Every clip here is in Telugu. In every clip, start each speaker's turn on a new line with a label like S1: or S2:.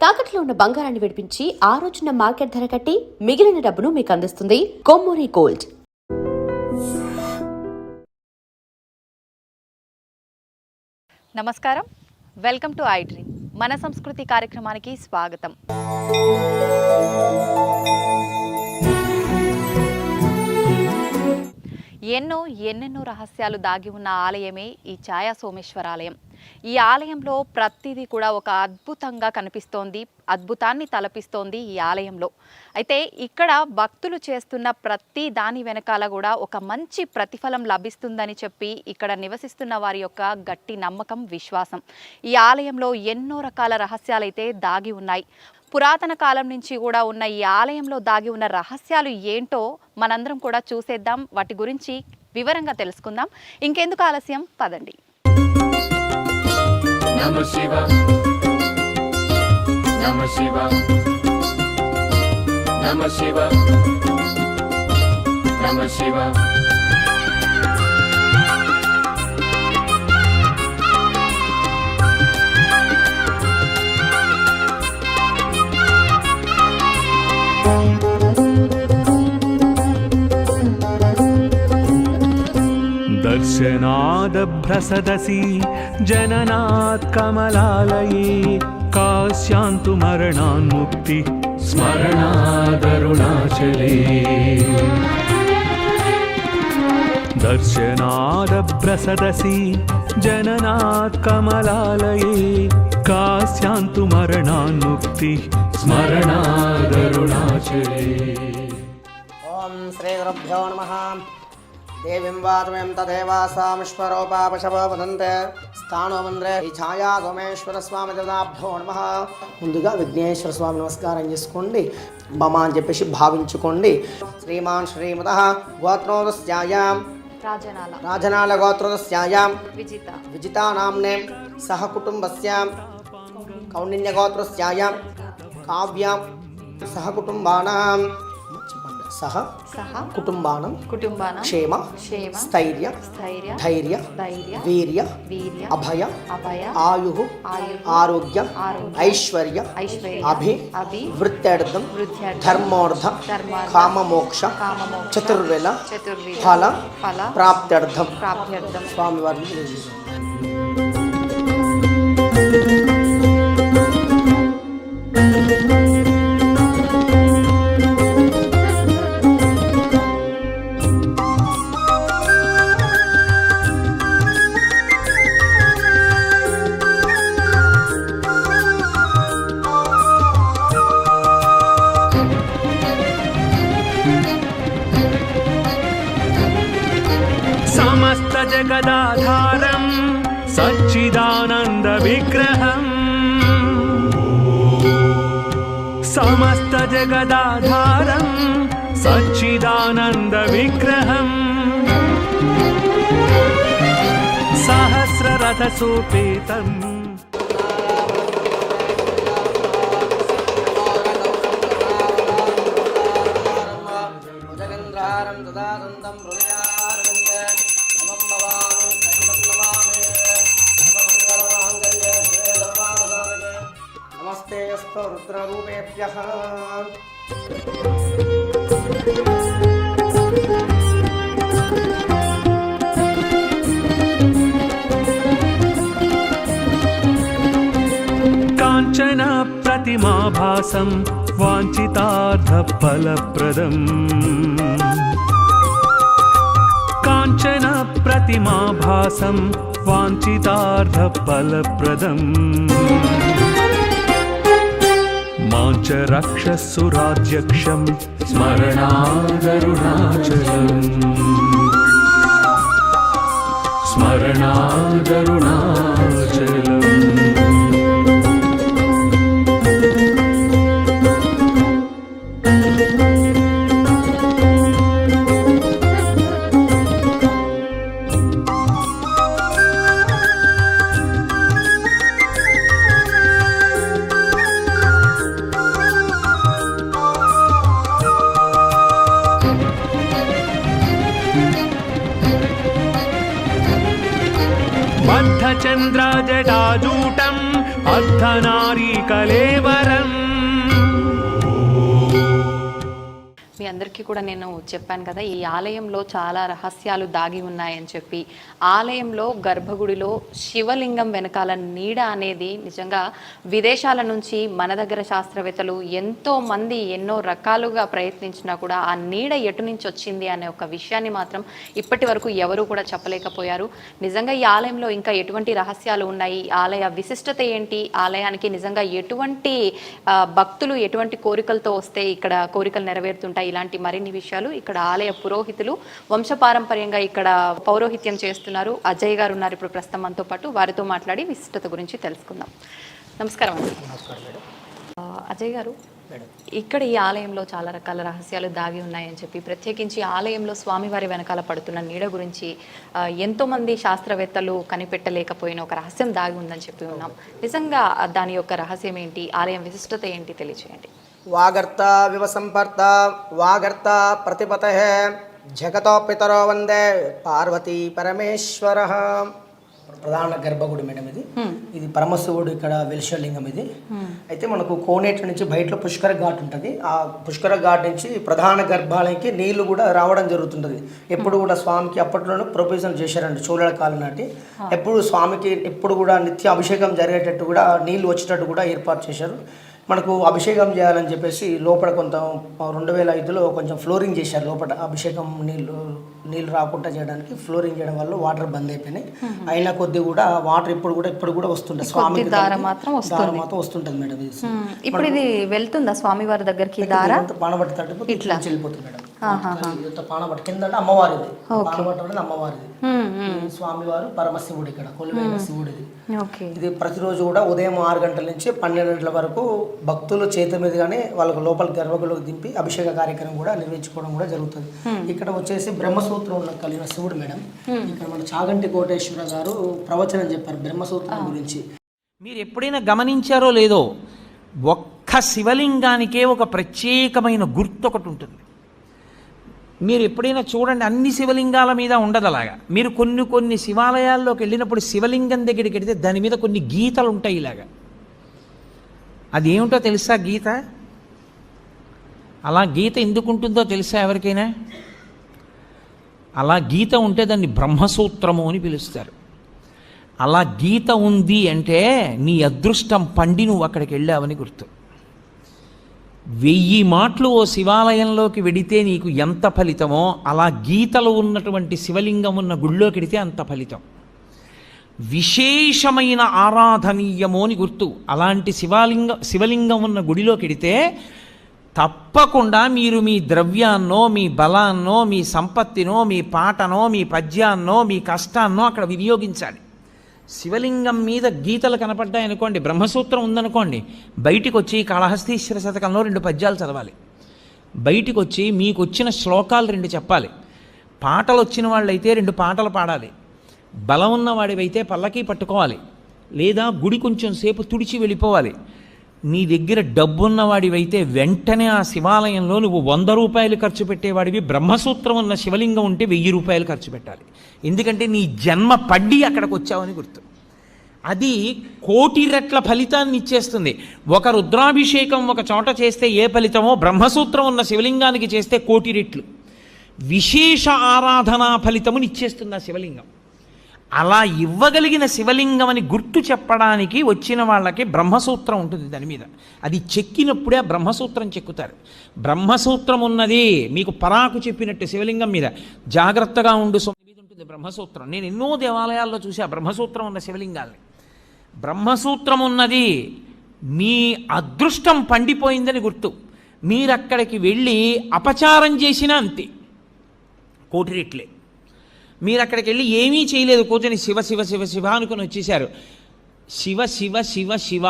S1: తాకట్లో ఉన్న బంగారాన్ని విడిపించి ఆ రోజున మార్కెట్ ధర కట్టి మిగిలిన డబ్బును మీకు అందిస్తుంది కొమ్మూరి గోల్డ్.
S2: నమస్కారం, వెల్కమ్ టు ఐ డ్రీమ్. మన సంస్కృతి కార్యక్రమానికి స్వాగతం. ఎన్నెన్నో రహస్యాలు దాగి ఉన్న ఆలయమే ఈ ఛాయా సోమేశ్వర ఆలయం. ఈ ఆలయంలో ప్రతిదీ కూడా ఒక అద్భుతంగా కనిపిస్తోంది, అద్భుతాన్ని తలపిస్తోంది ఈ ఆలయంలో. అయితే ఇక్కడ భక్తులు చేస్తున్న ప్రతి దాని వెనకాల కూడా ఒక మంచి ప్రతిఫలం లభిస్తుందని చెప్పి ఇక్కడ నివసిస్తున్న వారి యొక్క గట్టి నమ్మకం, విశ్వాసం. ఈ ఆలయంలో ఎన్నో రకాల రహస్యాలైతే దాగి ఉన్నాయి. పురాతన కాలం నుంచి కూడా ఉన్న ఈ ఆలయంలో దాగి ఉన్న రహస్యాలు ఏంటో మనందరం కూడా చూసేద్దాం, వాటి గురించి వివరంగా తెలుసుకుందాం. ఇంకెందుకు ఆలస్యం, పదండి.
S3: నమః శివాయ నమః శివాయ నమః శివాయ నమః శివాయ.
S4: दर्शनादभ्रसदसि जननात् कमलालये कास्यान्तु मरणान्मुक्ति
S3: स्मरणादरुणाचले.
S4: दर्शनादभ्रसदसि जननात् कमलालये कास्यान्तु मरणान्मुक्ति
S3: स्मरणादरुणाचले.
S5: ओम श्री गुरुभ्यो नमः. देवीं वातमें तदेवासामीश्वरोपापशवो वदन्ते స్థానో మందిరే ఈ ఛాయా సోమేశ్వర స్వామి దేవతాభ్యో నమః. ముందుగా విఘ్నేశ్వర స్వామి నమస్కారం చేసుకోండి, బమ అని చెప్పేసి భావించుకోండి. శ్రీమాన్ శ్రీమతః గోత్రోదస్యాయాం రాజనాల గోత్రోదస్యాయాం విజితా నామ్నే సహ కుటుంబస్యాం కౌండిన్య గోత్రస్యాయాం కావ్యాం సహ కుటుంబానాం సహ కుటుంబానం క్షేమ స్థైర్య ధైర్య వీర్య అభయ ఆయు ఆరోగ్య ఐశ్వర్య వృత్త్యర్థం ధర్మోర్థ కామమోక్ష చతుర్వేల ఫల ప్రాప్త్యర్థం స్వామివారిని
S4: समस्त जगदाधारं सच्चिदानंद विग्रहं समस्त जगदाधारं सच्चिदानंद विग्रहं सहस्ररथ सोपेतं
S5: नमस्ते अस्तु रुद्ररूपेभ्यः.
S4: काञ्चन प्रतिमाभासं वाञ्छितार्थफलप्रदम् काञ्चन प्रतिमाभासं वाञ्छितार्थफलप्रदम् माञ्च रक्षस्सुराध्यक्षं
S3: स्मरणादरुणाचलम् स्मरणादरुणाचलम्.
S4: बद्धचन्द्रजटाजूटम् అర్ధనారీ కలేవరం.
S2: మీ అందరికీ కూడా నేను చెప్పాను కదా, ఈ ఆలయంలో చాలా రహస్యాలు దాగి ఉన్నాయని చెప్పి. ఆలయంలో గర్భగుడిలో శివలింగం వెనకాల నీడ అనేది నిజంగా విదేశాల నుంచి మన దగ్గర శాస్త్రవేత్తలు ఎంతో మంది ఎన్నో రకాలుగా ప్రయత్నించినా కూడా ఆ నీడ ఎటు నుంచి వచ్చింది అనే ఒక విషయాన్ని మాత్రం ఇప్పటి వరకు ఎవరు కూడా చెప్పలేకపోయారు. నిజంగా ఈ ఆలయంలో ఇంకా ఎటువంటి రహస్యాలు ఉన్నాయి, ఆలయ విశిష్టత ఏంటి, ఆలయానికి నిజంగా ఎటువంటి భక్తులు ఎటువంటి కోరికలతో వస్తే ఇక్కడ కోరికలు నెరవేరుతుంటాయి, ఇలాంటి మరిన్ని విషయాలు ఇక్కడ ఆలయ పురోహితులు వంశపారంపర్యంగా ఇక్కడ పౌరోహిత్యం చేస్తున్నారు అజయ్ గారు ఉన్నారు ఇప్పుడు ప్రస్తుతం మనతో పాటు. వారితో మాట్లాడి విశిష్టత గురించి తెలుసుకుందాం. నమస్కారం అండి. అజయ్ గారు, ఇక్కడ ఈ ఆలయంలో చాలా రకాల రహస్యాలు దాగి ఉన్నాయని చెప్పి, ప్రత్యేకించి ఆలయంలో స్వామివారి వెనకాల పడుతున్న నీడ గురించి ఎంతోమంది శాస్త్రవేత్తలు కనిపెట్టలేకపోయిన ఒక రహస్యం దాగి ఉందని చెప్పి ఉన్నాం. నిజంగా దాని యొక్క రహస్యం ఏంటి, ఆలయం విశిష్టత ఏంటి తెలియచేయండి.
S5: వాగర్త వివ సంపర్త వాగర్త ప్రతిపతః జగతో పితరో వందే పార్వతీ పరమేశ్వర. ప్రధాన గర్భగుడి మేడం ఇది. ఇది పరమశివుడు ఇక్కడ వెలిశలింగం ఇది. అయితే మనకు కోనేటి నుంచి బయటలో పుష్కర ఘాట్ ఉంటుంది. ఆ పుష్కర ఘాట్ నుంచి ప్రధాన గర్భాలయంకి నీళ్లు కూడా రావడం జరుగుతుంటుంది. ఎప్పుడు కూడా స్వామికి అప్పట్లోనే ప్రొవిజన్ చేశారండి, చోళల కాలం నాటి. ఎప్పుడు స్వామికి ఎప్పుడు కూడా నిత్య అభిషేకం జరిగేటట్టు కూడా నీళ్లు వచ్చేటట్టు కూడా ఏర్పాటు చేశారు. మనకు అభిషేకం చేయాలని చెప్పేసి లోపల కొంత 2005లో కొంచెం ఫ్లోరింగ్ చేశారు. లోపల అభిషేకం నీళ్ళు రాకుండా చేయడానికి ఫ్లోరింగ్ చేయడం వల్ల వాటర్ బంద్ అయిపోయినాయి. అయినా కొద్ది కూడా వాటర్ ఇప్పుడు కూడా వస్తుంటుంది. స్వామి
S2: దారం మాత్రం
S5: వస్తుంటుంది మేడం.
S2: ఇప్పుడు ఇది వెళ్తుందా స్వామి వారి దగ్గరికి?
S5: పానబట్టి తట్టిపోతే ఇట్లా వెళ్ళిపోతుంది మేడం. పానబట్టి కింద అమ్మవారిది, పానబట్టి అమ్మవారిది. స్వామివారు పరమశివుడు ఇక్కడ కొలువైన శివుడిది. ఇది ప్రతిరోజు కూడా ఉదయం 6 గంటల నుంచి 12 గంటల వరకు భక్తులు చేతి మీదుగానే వాళ్ళకు లోపల గర్భగుడిలోకి దింపి అభిషేక కార్యక్రమం కూడా నిర్వహించుకోవడం కూడా జరుగుతుంది. ఇక్కడ వచ్చేసి బ్రహ్మసూత్రం కలిగిన శివుడు మేడం. ఇక్కడ మన చాగంటి కోటేశ్వర గారు ప్రవచనం చెప్పారు బ్రహ్మసూత్రం గురించి.
S6: మీరు ఎప్పుడైనా గమనించారో లేదో, ఒక్క శివలింగానికే ఒక ప్రత్యేకమైన గుర్తు ఒకటి ఉంటుంది. మీరు ఎప్పుడైనా చూడండి, అన్ని శివలింగాల మీద ఉండదు అలాగా. మీరు కొన్ని శివాలయాల్లోకి వెళ్ళినప్పుడు శివలింగం దగ్గరికి వెళితే దాని మీద కొన్ని గీతలు ఉంటాయి ఇలాగా. అది ఏమిటో తెలుసా గీత? అలా గీత ఎందుకు ఉంటుందో తెలుసా ఎవరికైనా? అలా గీత ఉంటే దాన్ని బ్రహ్మసూత్రము అని పిలుస్తారు. అలా గీత ఉంది అంటే నీ అదృష్టం పండి నువ్వు అక్కడికి వెళ్ళావని గుర్తు. 1000 మాటలు ఓ శివాలయంలోకి వెడితే నీకు ఎంత ఫలితమో, అలా గీతలు ఉన్నటువంటి శివలింగం ఉన్న గుళ్ళోకి వెడితే అంత ఫలితం. విశేషమైన ఆరాధనీయమో అని గుర్తు. అలాంటి శివలింగం ఉన్న గుడిలోకి వెడితే తప్పకుండా మీరు మీ ద్రవ్యాన్నో, మీ బలాన్నో, మీ సంపత్తినో, మీ పాటనో, మీ పద్యాన్నో, మీ కష్టాన్నో అక్కడ వినియోగించాలి. శివలింగం మీద గీతలు కనపడ్డాయనుకోండి, బ్రహ్మసూత్రం ఉందనుకోండి, బయటికి వచ్చి కాళహస్తీశ్వర శతకంలో 2 పద్యాలు చదవాలి. బయటికి వచ్చి మీకు వచ్చిన శ్లోకాలు 2 చెప్పాలి. పాటలు వచ్చిన వాళ్ళైతే 2 పాటలు పాడాలి. బలం ఉన్నవాడివైతే పల్లకి పట్టుకోవాలి, లేదా గుడి కొంచెం సేపు తుడిచి వెళ్ళిపోవాలి. నీ దగ్గర డబ్బున్నవాడివైతే వెంటనే ఆ శివాలయంలో నువ్వు 100 రూపాయలు ఖర్చు పెట్టేవాడివి, బ్రహ్మసూత్రం ఉన్న శివలింగం ఉంటే 1000 రూపాయలు ఖర్చు పెట్టాలి. ఎందుకంటే నీ జన్మ పడ్డి అక్కడికి వచ్చావని గుర్తు. అది 1,000,000 రెట్ల ఫలితాన్ని ఇచ్చేస్తుంది. ఒక రుద్రాభిషేకం ఒక చోట చేస్తే ఏ ఫలితమో, బ్రహ్మసూత్రం ఉన్న శివలింగానికి చేస్తే 1,000,000 రెట్లు విశేష ఆరాధనా ఫలితముని ఇచ్చేస్తుంది ఆ శివలింగం. అలా ఇవ్వగలిగిన శివలింగం అని గుర్తు చెప్పడానికి వచ్చిన వాళ్ళకి బ్రహ్మసూత్రం ఉంటుంది దాని మీద. అది చెక్కినప్పుడే ఆ బ్రహ్మసూత్రం చెక్కుతారు. బ్రహ్మసూత్రం ఉన్నది మీకు పరాకు చెప్పినట్టు శివలింగం మీద జాగ్రత్తగా ఉండు మీద ఉంటుంది బ్రహ్మసూత్రం. నేను ఎన్నో దేవాలయాల్లో చూసా బ్రహ్మసూత్రం ఉన్న శివలింగాల్ని. బ్రహ్మసూత్రం ఉన్నది మీ అదృష్టం పండిపోయిందని గుర్తు. మీరక్కడికి వెళ్ళి అపచారం చేసినా అంతే, 1,000,000 రెట్లే. మీరు అక్కడికి వెళ్ళి ఏమీ చేయలేదు, కూర్చొని శివ శివ శివ శివ అనుకుని వచ్చేసారు. శివ శివ శివ శివ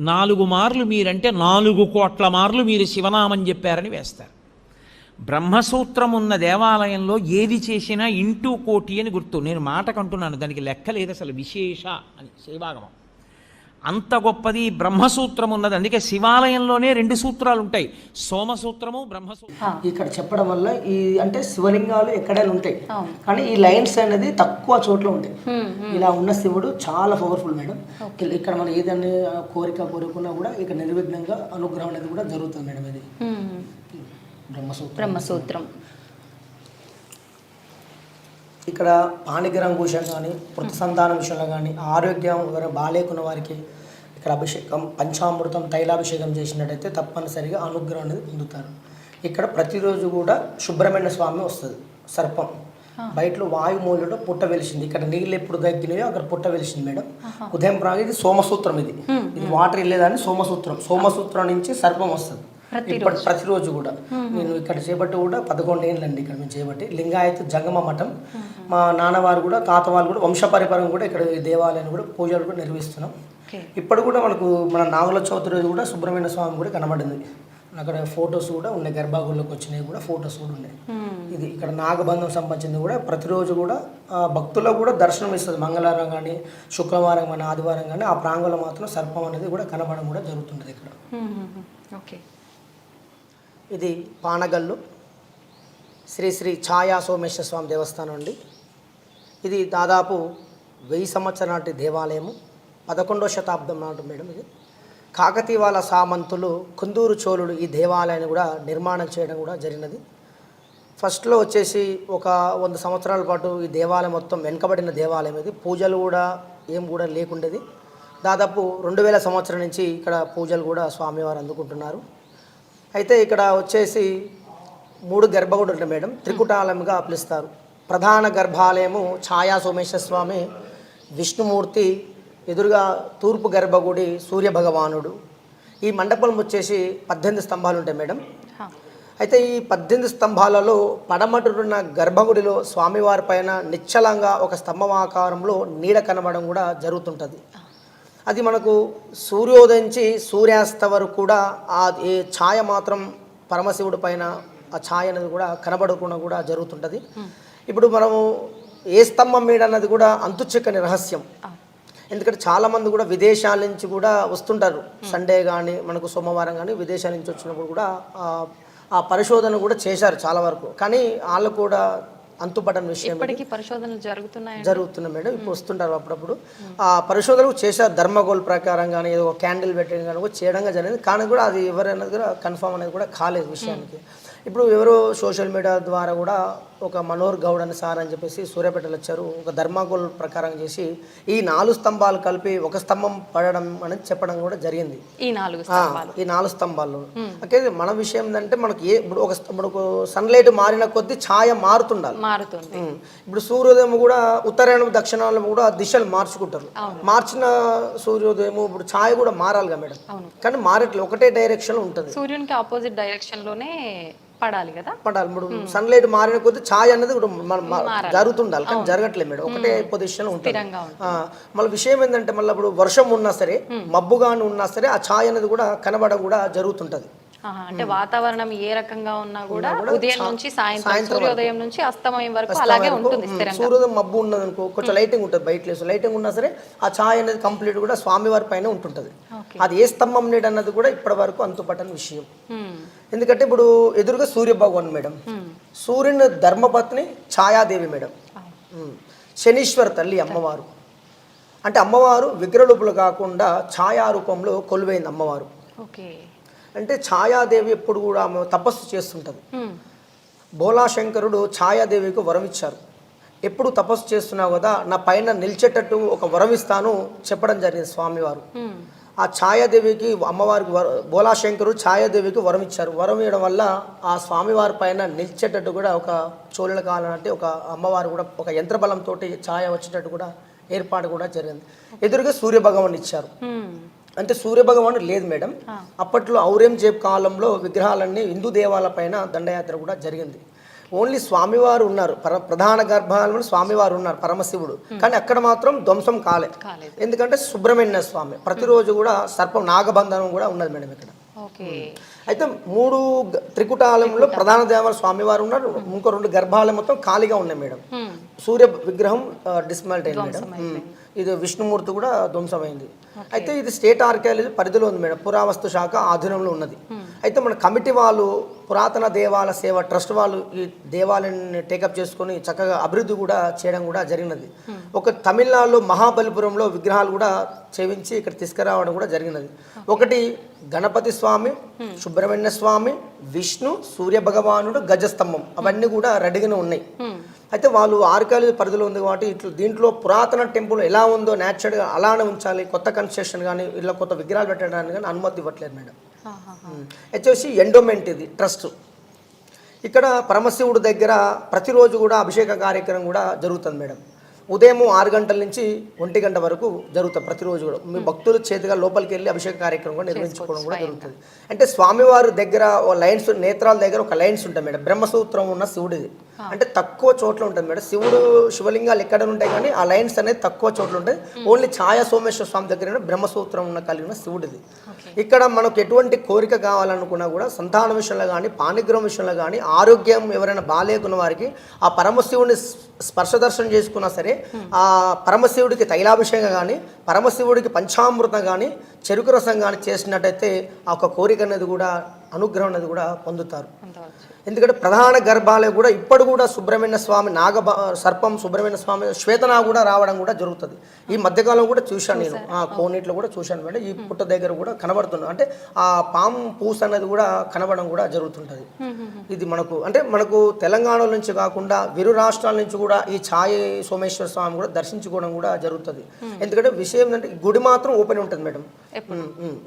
S6: 4 మార్లు మీరంటే 4 కోట్ల మార్లు మీరు శివనామం చెప్పారని వేస్తారు. బ్రహ్మసూత్రం ఉన్న దేవాలయంలో ఏది చేసినా ఇంటూ 1,000,000 అని గుర్తు. నేను మాటకంటున్నాను, దానికి లెక్క లేదు అసలు. విశేష అని శైవాగమం. అంత గొప్పది బ్రహ్మసూత్రం ఉన్నది. అందుకే శివాలయంలోనే 2 సూత్రాలు ఉంటాయి, సోమసూత్రము బ్రహ్మసూత్రం.
S5: ఇక్కడ చెప్పడం వల్ల ఈ అంటే శివలింగాలు ఎక్కడైనా ఉంటాయి, కానీ ఈ లైన్స్ అనేది తక్కువ చోట్ల ఉంటాయి. ఇలా ఉన్న శివుడు చాలా పవర్ఫుల్ మేడం. ఇక్కడ మనం ఏదైనా కోరుకున్నా కూడా ఇక నిర్విఘ్నంగా అనుగ్రహం అనేది కూడా జరుగుతుంది మేడం. ఇది
S2: బ్రహ్మసూత్రం.
S5: ఇక్కడ పాణిగ్రహం విషయం కానీ, వృత్తి సంతానం విషయంలో కానీ, ఆరోగ్యం బాలేకున్న వారికి ఇక్కడ అభిషేకం, పంచామృతం, తైలాభిషేకం చేసినట్టయితే తప్పనిసరిగా అనుగ్రహం అనేది పొందుతారు. ఇక్కడ ప్రతిరోజు కూడా సుబ్రహ్మణ్య స్వామి వస్తుంది, సర్పం బయటలో వాయుమూలలో పుట్ట వెలిసింది. ఇక్కడ నీళ్ళు ఎప్పుడు గగ్గినాయో అక్కడ పుట్ట వెలిసింది మేడం. ఉదయం ప్రాంగ ఇది సోమసూత్రం, ఇది వాటర్ వెళ్ళేదాన్ని సోమసూత్రం. సోమసూత్రం నుంచి సర్పం వస్తుంది ప్రతిరోజు కూడా. నేను ఇక్కడ చేపట్టి కూడా 11 ఏళ్ళండి ఇక్కడ మేము చేపట్టి. లింగాయత్ జంగమ మఠం, మా నాన్నవారు కూడా తాత వాళ్ళు కూడా వంశపరిపరం కూడా ఇక్కడ దేవాలయాన్ని కూడా పూజలు కూడా నిర్వహిస్తున్నాం. ఇప్పుడు కూడా మనకు మన నాగుల చవితి రోజు కూడా సుబ్రహ్మణ్య స్వామి కూడా కనబడింది. అక్కడ ఫొటోస్ కూడా ఉన్నాయి, గర్భాగుళ్ళకి వచ్చినాయి కూడా ఫొటోస్ కూడా ఉన్నాయి. ఇది ఇక్కడ నాగబంధం సంబంధించింది కూడా ప్రతిరోజు కూడా భక్తులకు కూడా దర్శనం ఇస్తుంది. మంగళవారం కానీ, శుక్రవారం కానీ, ఆదివారం కానీ ఆ ప్రాంగంలో మాత్రం సర్పం అనేది కూడా కనబడడం కూడా జరుగుతుంటుంది ఇక్కడ.
S2: ఓకే.
S5: ఇది పానగల్లు శ్రీ శ్రీ ఛాయా సోమేశ్వర స్వామి దేవస్థానం అండి. ఇది దాదాపు 1000 సంవత్సరాల నాటి దేవాలయము. 11వ శతాబ్దం నాటి మేడం. ఇది కాకతీయుల సామంతులు కుందూరు చోళుడు ఈ దేవాలయాన్ని కూడా నిర్మాణం చేయడం కూడా జరిగినది. ఫస్ట్లో వచ్చేసి ఒక 100 సంవత్సరాల పాటు ఈ దేవాలయం మొత్తం వెనుకబడిన దేవాలయం. ఇది పూజలు కూడా ఏం కూడా లేకుండేది. దాదాపు 2000 సంవత్సరం నుంచి ఇక్కడ పూజలు కూడా స్వామివారు అందుకుంటున్నారు. అయితే ఇక్కడ వచ్చేసి 3 గర్భగుడులు ఉంటాయి మేడం, త్రికుటాలయంగా పిలుస్తారు. ప్రధాన గర్భాలయము ఛాయా సోమేశ్వర స్వామి, విష్ణుమూర్తి, ఎదురుగా తూర్పు గర్భగుడి సూర్య భగవానుడు. ఈ మండపం వచ్చేసి 18 స్తంభాలు ఉంటాయి మేడం. అయితే ఈ 18 స్తంభాలలో పడమటున్న గర్భగుడిలో స్వామివారి పైన నిశ్చలంగా ఒక స్తంభమాకారంలో నీడ కనబడడం కూడా జరుగుతుంటుంది. అది మనకు సూర్యోదయించి సూర్యాస్త వరకు కూడా ఆ ఛాయ మాత్రం పరమశివుడి పైన ఆ ఛాయ అనేది కూడా కనబడకుండా కూడా జరుగుతుంటుంది. ఇప్పుడు మనము ఏ స్తంభం మీద అన్నది కూడా అంతుచిక్కని రహస్యం. ఎందుకంటే చాలామంది కూడా విదేశాల నుంచి కూడా వస్తుంటారు. సండే కానీ మనకు సోమవారం కానీ విదేశాల నుంచి వచ్చినప్పుడు కూడా ఆ పరిశోధన కూడా చేశారు చాలా వరకు. కానీ వాళ్ళు కూడా అంతుపడని విషయం.
S2: పరిశోధనలు
S5: జరుగుతున్నాయి మేడం. ఇప్పుడు వస్తుంటారు అప్పుడప్పుడు. ఆ పరిశోధనలు చేశారు, ధర్మగోల్ ప్రకారం కానీ ఏదో క్యాండిల్ పెట్టడం కానీ కూడా చేయడం జరిగింది. కానీ కూడా అది ఎవరైనా కూడా కన్ఫర్మ్ అనేది కూడా కాలేదు విషయానికి. ఇప్పుడు ఎవరో సోషల్ మీడియా ద్వారా కూడా ఒక మనోహర్ గౌడ్ అని సార్ అని చెప్పేసి సూర్యాపేటలో వచ్చారు, ఒక ధర్మగోల్ ప్రకారం చేసి ఈ 4 స్తంభాలు కలిపి ఒక స్తంభం పడడం అనేది చెప్పడం కూడా జరిగింది. ఈ 4 స్తంభాల్లో ఓకే. మన విషయం ఏంటంటే మనకి ఇప్పుడు సన్లైట్ మారిన కొద్దీ ఛాయ మారుతుండాలి. ఇప్పుడు సూర్యోదయం కూడా ఉత్తరాయణం దక్షిణాలం కూడా దిశలు మార్చుకుంటారు. మార్చిన సూర్యోదయం ఇప్పుడు ఛాయ కూడా మారాలిగా మేడం. కానీ మారట్లేదు, ఒకటే డైరెక్షన్ ఉంటుంది.
S2: సూర్యునికి ఆపోజిట్ డైరెక్షన్ లోనే పడాలి కదా,
S5: పడాలి. ఇప్పుడు సన్లైట్ మారిన కొద్ది ఛాయ అనేది జరుగుతుండాలి, కానీ జరగట్లేదు మేడం, ఒకటే పొజిషన్ ఉంటుంది. మళ్ళీ విషయం ఏంటంటే మళ్ళీ ఇప్పుడు వర్షం ఉన్నా సరే, మబ్బుగాని ఉన్నా సరే ఆ ఛాయ అనేది కూడా కనబడడం కూడా జరుగుతుంటది.
S2: అంటే వాతావరణం ఏ రకంగా ఉన్నా కూడా ఉదయం నుంచి సాయంత్రం, సూర్యోదయం నుంచి అస్తమయం వరకు అలాగే ఉంటుంది.
S5: సూర్యోదయం మబ్బు ఉన్నది అనుకో, కొంచెం లైటింగ్ ఉంటుంది, బయట లైటింగ్ ఉన్నా సరే ఆ ఛాయ అనేది కంప్లీట్ కూడా స్వామివారి పైన ఉంటుంటది. అది ఏ స్తంభం నీడు అన్నది కూడా ఇప్పటి వరకు అంతుపట్టని విషయం. ఎందుకంటే ఇప్పుడు ఎదురుగా సూర్య భగవాన్ మేడం, సూర్యుని ధర్మపత్ని ఛాయాదేవి మేడం, శనీశ్వర తల్లి అమ్మవారు. అంటే అమ్మవారు విగ్రహరూపులు కాకుండా ఛాయా రూపంలో కొలువైంది అమ్మవారు. అంటే ఛాయాదేవి ఎప్పుడు కూడా తపస్సు చేస్తుంటుంది. భోలాశంకరుడు ఛాయాదేవికి వరం ఇచ్చారు. ఎప్పుడు తపస్సు చేస్తున్నావు కదా, నా పైన నిలిచేటట్టు ఒక వరం ఇస్తాను చెప్పడం జరిగింది స్వామివారు. ఆ ఛాయాదేవికి అమ్మవారికి భోలాశంకరుడు ఛాయాదేవికి వరం ఇచ్చారు. వరం ఇవ్వడం వల్ల ఆ స్వామివారి పైన నిలిచేటట్టు కూడా ఒక చోళల కాలం అంటే ఒక అమ్మవారు కూడా ఒక యంత్రబలంతో ఛాయ వచ్చేటట్టు కూడా ఏర్పాటు కూడా జరిగింది. ఎదురుగా సూర్యభగవాన్ ఇచ్చారు. అంటే సూర్యభగవాను లేదు మేడం. అప్పట్లో ఔరంగజేబ్ కాలంలో విగ్రహాలన్నీ హిందూ దేవాలయాల పైన దండయాత్ర కూడా జరిగింది. ఓన్లీ స్వామివారు ఉన్నారు, ప్రధాన గర్భాలయంలో స్వామివారు ఉన్నారు, పరమశివుడు. కానీ అక్కడ మాత్రం ధ్వంసం కాలేదు. ఎందుకంటే సుబ్రహ్మణ్య స్వామి ప్రతిరోజు కూడా సర్పం నాగబంధనం కూడా ఉన్నది మేడం ఇక్కడ. అయితే 3 త్రికుటాలయంలో ప్రధాన దేవాలయం స్వామివారు ఉన్నారు, ఇంకో 2 గర్భాలయం మొత్తం ఖాళీగా ఉన్నాయి మేడం. సూర్య విగ్రహం డిస్మాల్ట్ అయింది మేడం. ఇది విష్ణుమూర్తి కూడా ధ్వంసమైంది. అయితే ఇది స్టేట్ ఆర్కియాలజీ పరిధిలో ఉంది మేడం, పురావస్తు శాఖ ఆధీనంలో ఉన్నది. అయితే మన కమిటీ వాళ్ళు పురాతన దేవాలయ సేవ ట్రస్ట్ వాళ్ళు ఈ దేవాలయాన్ని టేకప్ చేసుకొని చక్కగా అభివృద్ధి కూడా చేయడం కూడా జరిగినది. ఒక తమిళనాడులో మహాబలిపురంలో విగ్రహాలు కూడా చేయించి ఇక్కడ తీసుకురావడం కూడా జరిగినది. ఒకటి గణపతి స్వామి, సుబ్రహ్మణ్య స్వామి, విష్ణు, సూర్య భగవానుడు, గజస్తంభం అవన్నీ కూడా రెడీగానే ఉన్నాయి. అయితే వాళ్ళు ఆర్కియాలజీ పరిధిలో ఉంది కాబట్టి ఇట్లా దీంట్లో పురాతన టెంపుల్ ఎలా ఉందో న్యాచురల్గా అలానే ఉంచాలి, కొత్త కన్స్ట్రక్షన్ కానీ ఇలా కొత్త విగ్రహాలు పెట్టడానికి కానీ అనుమతి ఇవ్వట్లేదు మేడం. వచ్చేసి ఎండోమెంట్ ఇది ట్రస్ట్. ఇక్కడ పరమశివుడు దగ్గర ప్రతిరోజు కూడా అభిషేక కార్యక్రమం కూడా జరుగుతుంది మేడం. ఉదయం 6 గంటల నుంచి 1 గంట వరకు జరుగుతుంది ప్రతిరోజు కూడా. మీ భక్తులు చేతిగా లోపలికి వెళ్ళి అభిషేక కార్యక్రమం కూడా నిర్వహించుకోవడం కూడా జరుగుతుంది. అంటే స్వామివారి దగ్గర లైన్స్ నేత్రాల దగ్గర ఒక లైన్స్ ఉంటాయి మేడం, బ్రహ్మసూత్రం ఉన్న శివుడిది. అంటే తక్కువ చోట్ల ఉంటుంది మేడం. శివలింగాలు ఎక్కడ ఉంటాయి కానీ ఆ లైన్స్ అనేది తక్కువ చోట్ల ఉంటాయి. ఓన్లీ ఛాయా సోమేశ్వర స్వామి దగ్గర బ్రహ్మసూత్రం ఉన్న కలిగిన శివుడిది. ఇక్కడ మనకు ఎటువంటి కోరిక కావాలనుకున్నా కూడా సంతాన విషయంలో కానీ, పాణిగ్రహం విషయంలో కానీ, ఆరోగ్యం ఎవరైనా బాగాలేకున్న వారికి ఆ పరమశివుడిని స్పర్శ దర్శనం చేసుకున్నా సరే, ఆ పరమశివుడికి తైలాభిషేకం కానీ, పరమశివుడికి పంచామృతం కానీ, చెరుకు రసం కానీ చేసినట్టయితే ఆ ఒక కోరిక అనేది కూడా, అనుగ్రహం అనేది కూడా పొందుతారు. ఎందుకంటే ప్రధాన గర్భాలయం కూడా ఇప్పుడు కూడా సుబ్రహ్మణ్య స్వామి సర్పం, సుబ్రహ్మణ్య స్వామి శ్వేతనా కూడా రావడం కూడా జరుగుతుంది. ఈ మధ్యకాలం కూడా చూశాను నేను, కోనేట్లో కూడా చూశాను మేడం. ఈ పుట్ట దగ్గర కూడా కనబడుతుంది. అంటే ఆ పాము పూస అనేది కూడా కనబడడం కూడా జరుగుతుంటుంది. ఇది మనకు తెలంగాణ నుంచి కాకుండా విరు రాష్ట్రాల నుంచి కూడా ఈ ఛాయ సోమేశ్వర స్వామి కూడా దర్శించుకోవడం కూడా జరుగుతుంది. ఎందుకంటే విషయం ఏంటంటే గుడి మాత్రం ఓపెన్ ఉంటుంది మేడం.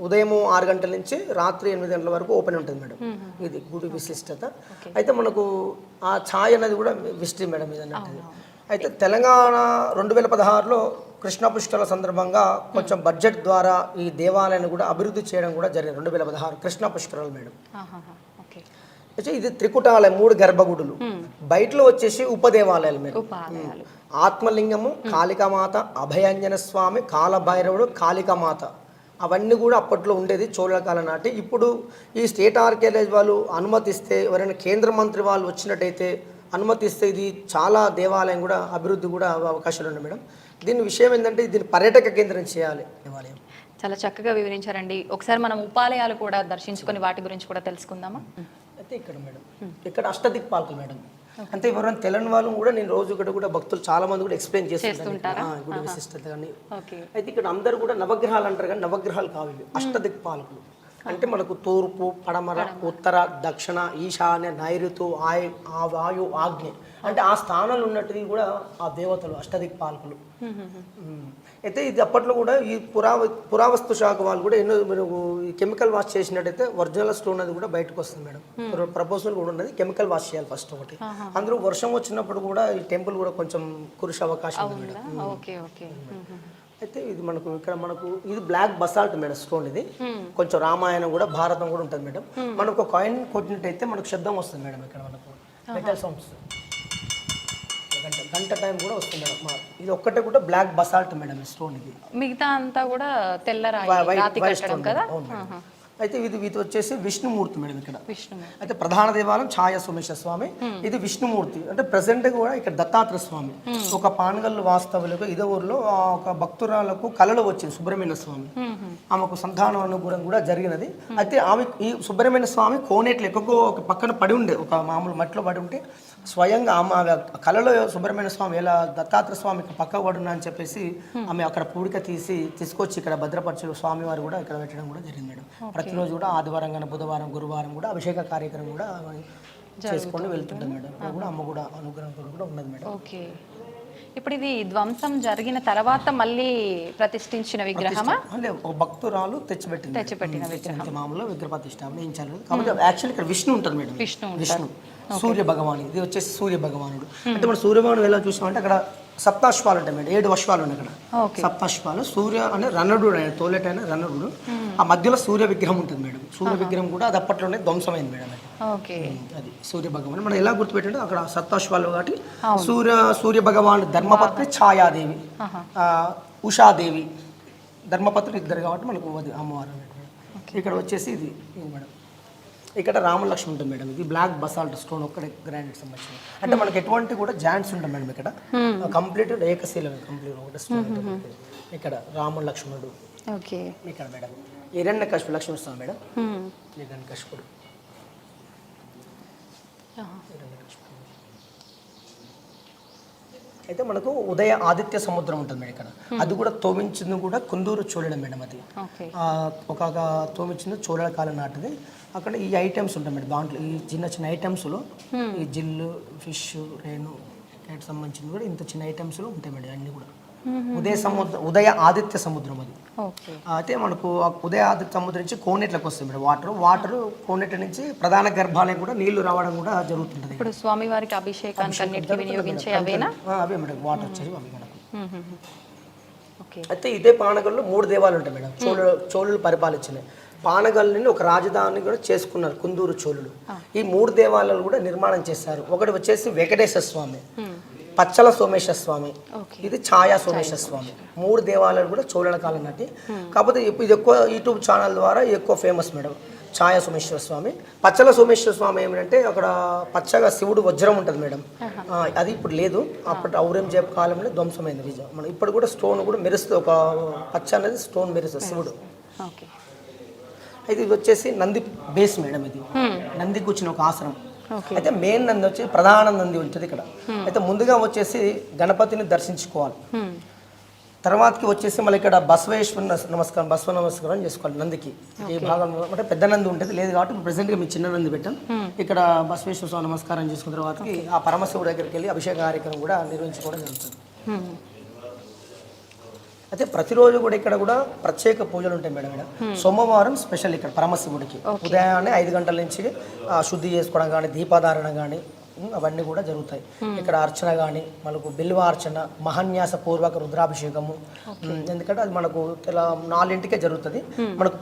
S5: ఉదయం 6 గంటల నుంచి రాత్రి 8 గంటల వరకు ఓపెన్ ఉంటుంది మేడం. ఇది గుడి విశిష్టత. అయితే మనకు ఆ ఛాయ్ అనేది కూడా విసిట్ మేడం ఇది అన్నట్టు. అయితే తెలంగాణ 2016లో కృష్ణ పుష్కరాల సందర్భంగా కొంచెం బడ్జెట్ ద్వారా ఈ దేవాలయాన్ని కూడా అభివృద్ధి చేయడం కూడా జరిగింది. 2016 కృష్ణ పుష్కరాలు మేడం. అయితే ఇది త్రికుటాలయం, 3 గర్భగుడులు. బయటలో వచ్చేసి ఉపదేవాలయాలు మేడం. ఆత్మలింగము, కాళికామాత, అభయాంజన స్వామి, కాలభైరవుడు, కాళికామాత అవన్నీ కూడా అప్పట్లో ఉండేది చోళ కాలం నాటి. ఇప్పుడు ఈ స్టేట్ ఆర్కియాలజీ వాళ్ళు అనుమతిస్తే, ఎవరైనా కేంద్ర మంత్రి వాళ్ళు వచ్చినట్టయితే అనుమతిస్తే ఇది చాలా దేవాలయం కూడా అభివృద్ధి కూడా అవకాశాలు ఉన్నాయి మేడం. దీని విషయం ఏంటంటే దీన్ని పర్యాటక కేంద్రం చేయాలి దేవాలయం.
S2: చాలా చక్కగా వివరించారండి. ఒకసారి మనం ఉపాలయాలు కూడా దర్శించుకొని వాటి గురించి కూడా తెలుసుకుందామా?
S5: అయితే ఇక్కడ మేడం, ఇక్కడ అష్టదిక్పాలకులు మేడం. అంటే ఎవరైనా తెలియని వాళ్ళు కూడా నేను రోజు ఇక్కడ కూడా భక్తులు చాలా మంది కూడా ఎక్స్ప్లెయిన్ చేస్తుంటారు గుడి విశిష్టత కానీ. అయితే ఇక్కడ అందరూ కూడా నవగ్రహాలు అంటారు కానీ నవగ్రహాలు కావు, అష్టదిక్పాలకులు. అంటే మనకు తూర్పు, పడమర, ఉత్తర, దక్షిణ, ఈశాన్య, నైరుతు, వాయు, ఆగ్నేయ అంటే ఆ స్థానాలు ఉన్నట్టువి కూడా ఆ దేవతలు అష్టదిక్పాలకులు. అయితే ఇది అప్పట్లో కూడా ఈ పురావస్తు శాఖ వాళ్ళు కూడా ఎన్నో ఈ కెమికల్ వాష్ చేసినట్టయితే ఒరిజినల్ స్టోన్ అది కూడా బయటకు వస్తుంది మేడం. ప్రపోజల్ కూడా ఉన్నది, కెమికల్ వాష్ చేయాలి ఫస్ట్ ఒకటి. అందులో వర్షం వచ్చినప్పుడు కూడా ఈ టెంపుల్ కూడా కొంచెం కురిసే అవకాశం ఉంది మేడం. అయితే ఇది మనకు ఇది బ్లాక్ బసాల్ట్ మేడం స్టోన్. ఇది కొంచెం రామాయణం కూడా, భారతం కూడా ఉంటుంది మేడం. మనకు కాయిన్ కొట్టినట్టయితే మనకు శబ్దం వస్తుంది మేడం. ఇక్కడ మనకు మెటల్ సౌండ్స్ గంట టైం కూడా వస్తుంది మేడం. ఇది ఒక్కటే కూడా బ్లాక్ బసాల్ట్ మేడం స్టోన్. ఇది
S2: మిగతా అంతా కూడా తెల్లరాయి కట్టడం కదా.
S5: అయితే ఇది వచ్చేసి విష్ణుమూర్తి మేడం. ఇక్కడ అయితే ప్రధాన దేవాలయం ఛాయ సోమేశ్వర స్వామి, ఇది విష్ణుమూర్తి. అంటే ప్రెసెంట్ కూడా ఇక్కడ దత్తాత్రేయ స్వామి. ఒక పానగల్లు వాస్తవులకు ఇదే ఊర్లో ఒక భక్తురాలకు కళలో వచ్చింది సుబ్రహ్మణ్య స్వామి. ఆమెకు సంతాన అనుగ్రహం కూడా జరిగినది. అయితే ఆమె ఈ సుబ్రహ్మణ్య స్వామి కోనేట్లు ఎక్కువ ఒక పక్కన పడి ఉండే, ఒక మామూలు మట్టిలో పడి ఉంటే స్వయంగా ఆమె కళలో సుబ్రహ్మణ్య స్వామి ఎలా దత్తాత్రేయ స్వామికి పక్క పడున్నా అని చెప్పేసి ఆమె అక్కడ పూడిక తీసుకొచ్చి ఇక్కడ భద్రపరిచే స్వామివారు కూడా ఇక్కడ పెట్టడం కూడా జరిగింది మేడం. ప్రతిరోజు కూడా ఆదివారం కానీ బుధవారం, గురువారం కూడా అభిషేక కార్యక్రమం కూడా చేసుకొని వెళ్తుంటాం మేడం. ఇక్కడ కూడా అమ్మ కూడా అనుగ్రహం కూడా ఉన్నది మేడం.
S2: ఓకే. ఇప్పుడు ఇది ధ్వంసం జరిగిన తర్వాత మళ్ళీ ప్రతిష్ఠించిన విగ్రహమా?
S5: ఒక భక్తురాలు తెచ్చిపెట్టిన విగ్రహం, మామూలు విగ్రహ ప్రతిష్ఠ కాబట్టి యాక్చువల్లీ ఇక్కడ విష్ణు ఉంటుంది మేడం. విష్ణు సూర్య భగవాన్. ఇది వచ్చేసి సూర్య భగవానుడు. అంటే మనం సూర్య భగవాను ఎలా చూసామంటే అక్కడ సప్తాశ్వాలు ఉంటాయి మేడం. 7 అశ్వాలు ఉన్నాయి అక్కడ. సప్తాశ్వాలు. సూర్య అంటే రన్నడు, ఆయన తోలేటైన రన్నడు. ఆ మధ్యలో సూర్య విగ్రహం ఉంటుంది మేడం. సూర్య విగ్రహం కూడా అది అప్పట్లోనే ధ్వంసమైంది మేడం. అది సూర్య భగవాన్. మనం ఎలా గుర్తుపెట్టాడు అక్కడ సప్తాశ్వాలు కాబట్టి సూర్య భగవాన్ ధర్మపత్ని ఛాయాదేవి, ఉషాదేవి, ధర్మపత్రులు 2 కాబట్టి మనకు అమ్మవారు. ఇక్కడ వచ్చేసి ఇది మేడం ఇక్కడ రామలక్ష్మి ఉంటుంది మేడం. ఇది బ్లాక్ బసాల్ట్ స్టోన్ ఒక్కడే గ్రానైట్ సంబంధించింది. అంటే మనకి ఎటువంటి కూడా జాయింట్స్ ఉంటాయి మేడం. ఇక్కడ కంప్లీట్ ఏకశీలం కంప్లీట్ ఒకటి స్టోన్ ఉంటుంది. ఇక్కడ రాముడు లక్ష్మణుడు.
S2: ఓకే.
S5: ఇక్కడ మేడం హిరణ్యకశిపుడు లక్ష్మణ స్వామి మేడం. హిరణ్యకశిపుడు అయితే మనకు ఉదయ ఆదిత్య సముద్రం ఉంటుంది మేడం. ఇక్కడ అది కూడా తోమించింది కూడా కుందూరు చోళడం మేడం. అది ఒక తోమించింది చోళల కాలం నాటిది. అక్కడ ఈ ఐటమ్స్ ఉంటాయి మేడం. దాంట్లో ఈ చిన్న చిన్న ఐటమ్స్లో ఈ జిల్లు ఫిష్ రేణు సంబంధించింది కూడా ఇంత చిన్న ఐటమ్స్లో ఉంటాయి మేడం. అన్నీ కూడా ఉదయ ఆదిత్య సముద్రం అది. అయితే మనకు ఉదయ ఆదిత్య సముద్రం నుంచి కోనేట్లకు వస్తుంది మేడం. వాటర్ కోనేట్ల నుంచి ప్రధాన గర్భాలయం కూడా నీళ్లు రావడం కూడా జరుగుతుంటది.
S2: ఇప్పుడు స్వామివారికి అభిషేకానికి వినియోగించే అవేనా?
S5: అవే మేడం. వాటర్ వచ్చేసి అవి మనకు. అయితే ఇదే పానగల్లో 3 దేవాలయాలు ఉంటాయి మేడం. చోళులు పరిపాలించినాయి. పానగల్ని ఒక రాజధాని కూడా చేసుకున్నారు కుందూరు చోళులు. ఈ 3 దేవాలయాలు కూడా నిర్మాణం చేశారు. ఒకటి వచ్చేసి వెంకటేశ్వర స్వామి, పచ్చల సోమేశ్వర స్వామి, ఇది ఛాయా సోమేశ్వర స్వామి. 3 దేవాలయాలు కూడా చోళల కాలం నాటి. కాకపోతే ఇది ఎక్కువ యూట్యూబ్ ఛానల్ ద్వారా ఎక్కువ ఫేమస్ మేడం. ఛాయా సోమేశ్వర స్వామి, పచ్చల సోమేశ్వర స్వామి ఏమిటంటే అక్కడ పచ్చగా శివుడు వజ్రం ఉంటుంది మేడం. అది ఇప్పుడు లేదు. అప్పటి ఔరంగజేబు కాలంలో ధ్వంసమైంది విజయం. మనం ఇప్పుడు కూడా స్టోన్ కూడా మెరుస్తుంది. ఒక పచ్చ అనేది స్టోన్ మెరుస్తుంది శివుడు. అయితే ఇది వచ్చేసి నంది బేస్ మేడం. ఇది నంది కూర్చుని ఒక ఆసనం. అయితే మెయిన్ నంది వచ్చి ప్రధాన నంది ఉంటుంది ఇక్కడ. అయితే ముందుగా వచ్చేసి గణపతిని దర్శించుకోవాలి. తర్వాతకి వచ్చేసి మళ్ళీ ఇక్కడ బసవ నమస్కారం చేసుకోవాలి నందికి. ఈ భాగంలో అంటే పెద్ద నంది ఉంటుంది లేదు కాబట్టి ప్రెసెంట్గా మీ చిన్న నంది పెట్టాం. ఇక్కడ బసవేశ్వర స్వామి నమస్కారం చేసుకున్న తర్వాతకి ఆ పరమశివుడి దగ్గరికి వెళ్ళి అభిషేక కార్యక్రమం కూడా నిర్వహించుకోవడం జరుగుతుంది. అయితే ప్రతిరోజు కూడా ఇక్కడ కూడా ప్రత్యేక పూజలు ఉంటాయి మేడం. ఇక్కడ సోమవారం స్పెషల్ ఇక్కడ పరమశివుడికి ఉదయాన్నే 5 గంటల నుంచి శుద్ధి చేసుకోవడం కానీ దీపాధారణ కానీ అవన్నీ కూడా జరుగుతాయి. ఇక్కడ అర్చన కానీ మనకు బిల్వ అర్చన, మహాన్యాస పూర్వక రుద్రాభిషేకము. ఎందుకంటే అది మనకు 4 జరుగుతుంది. మనకు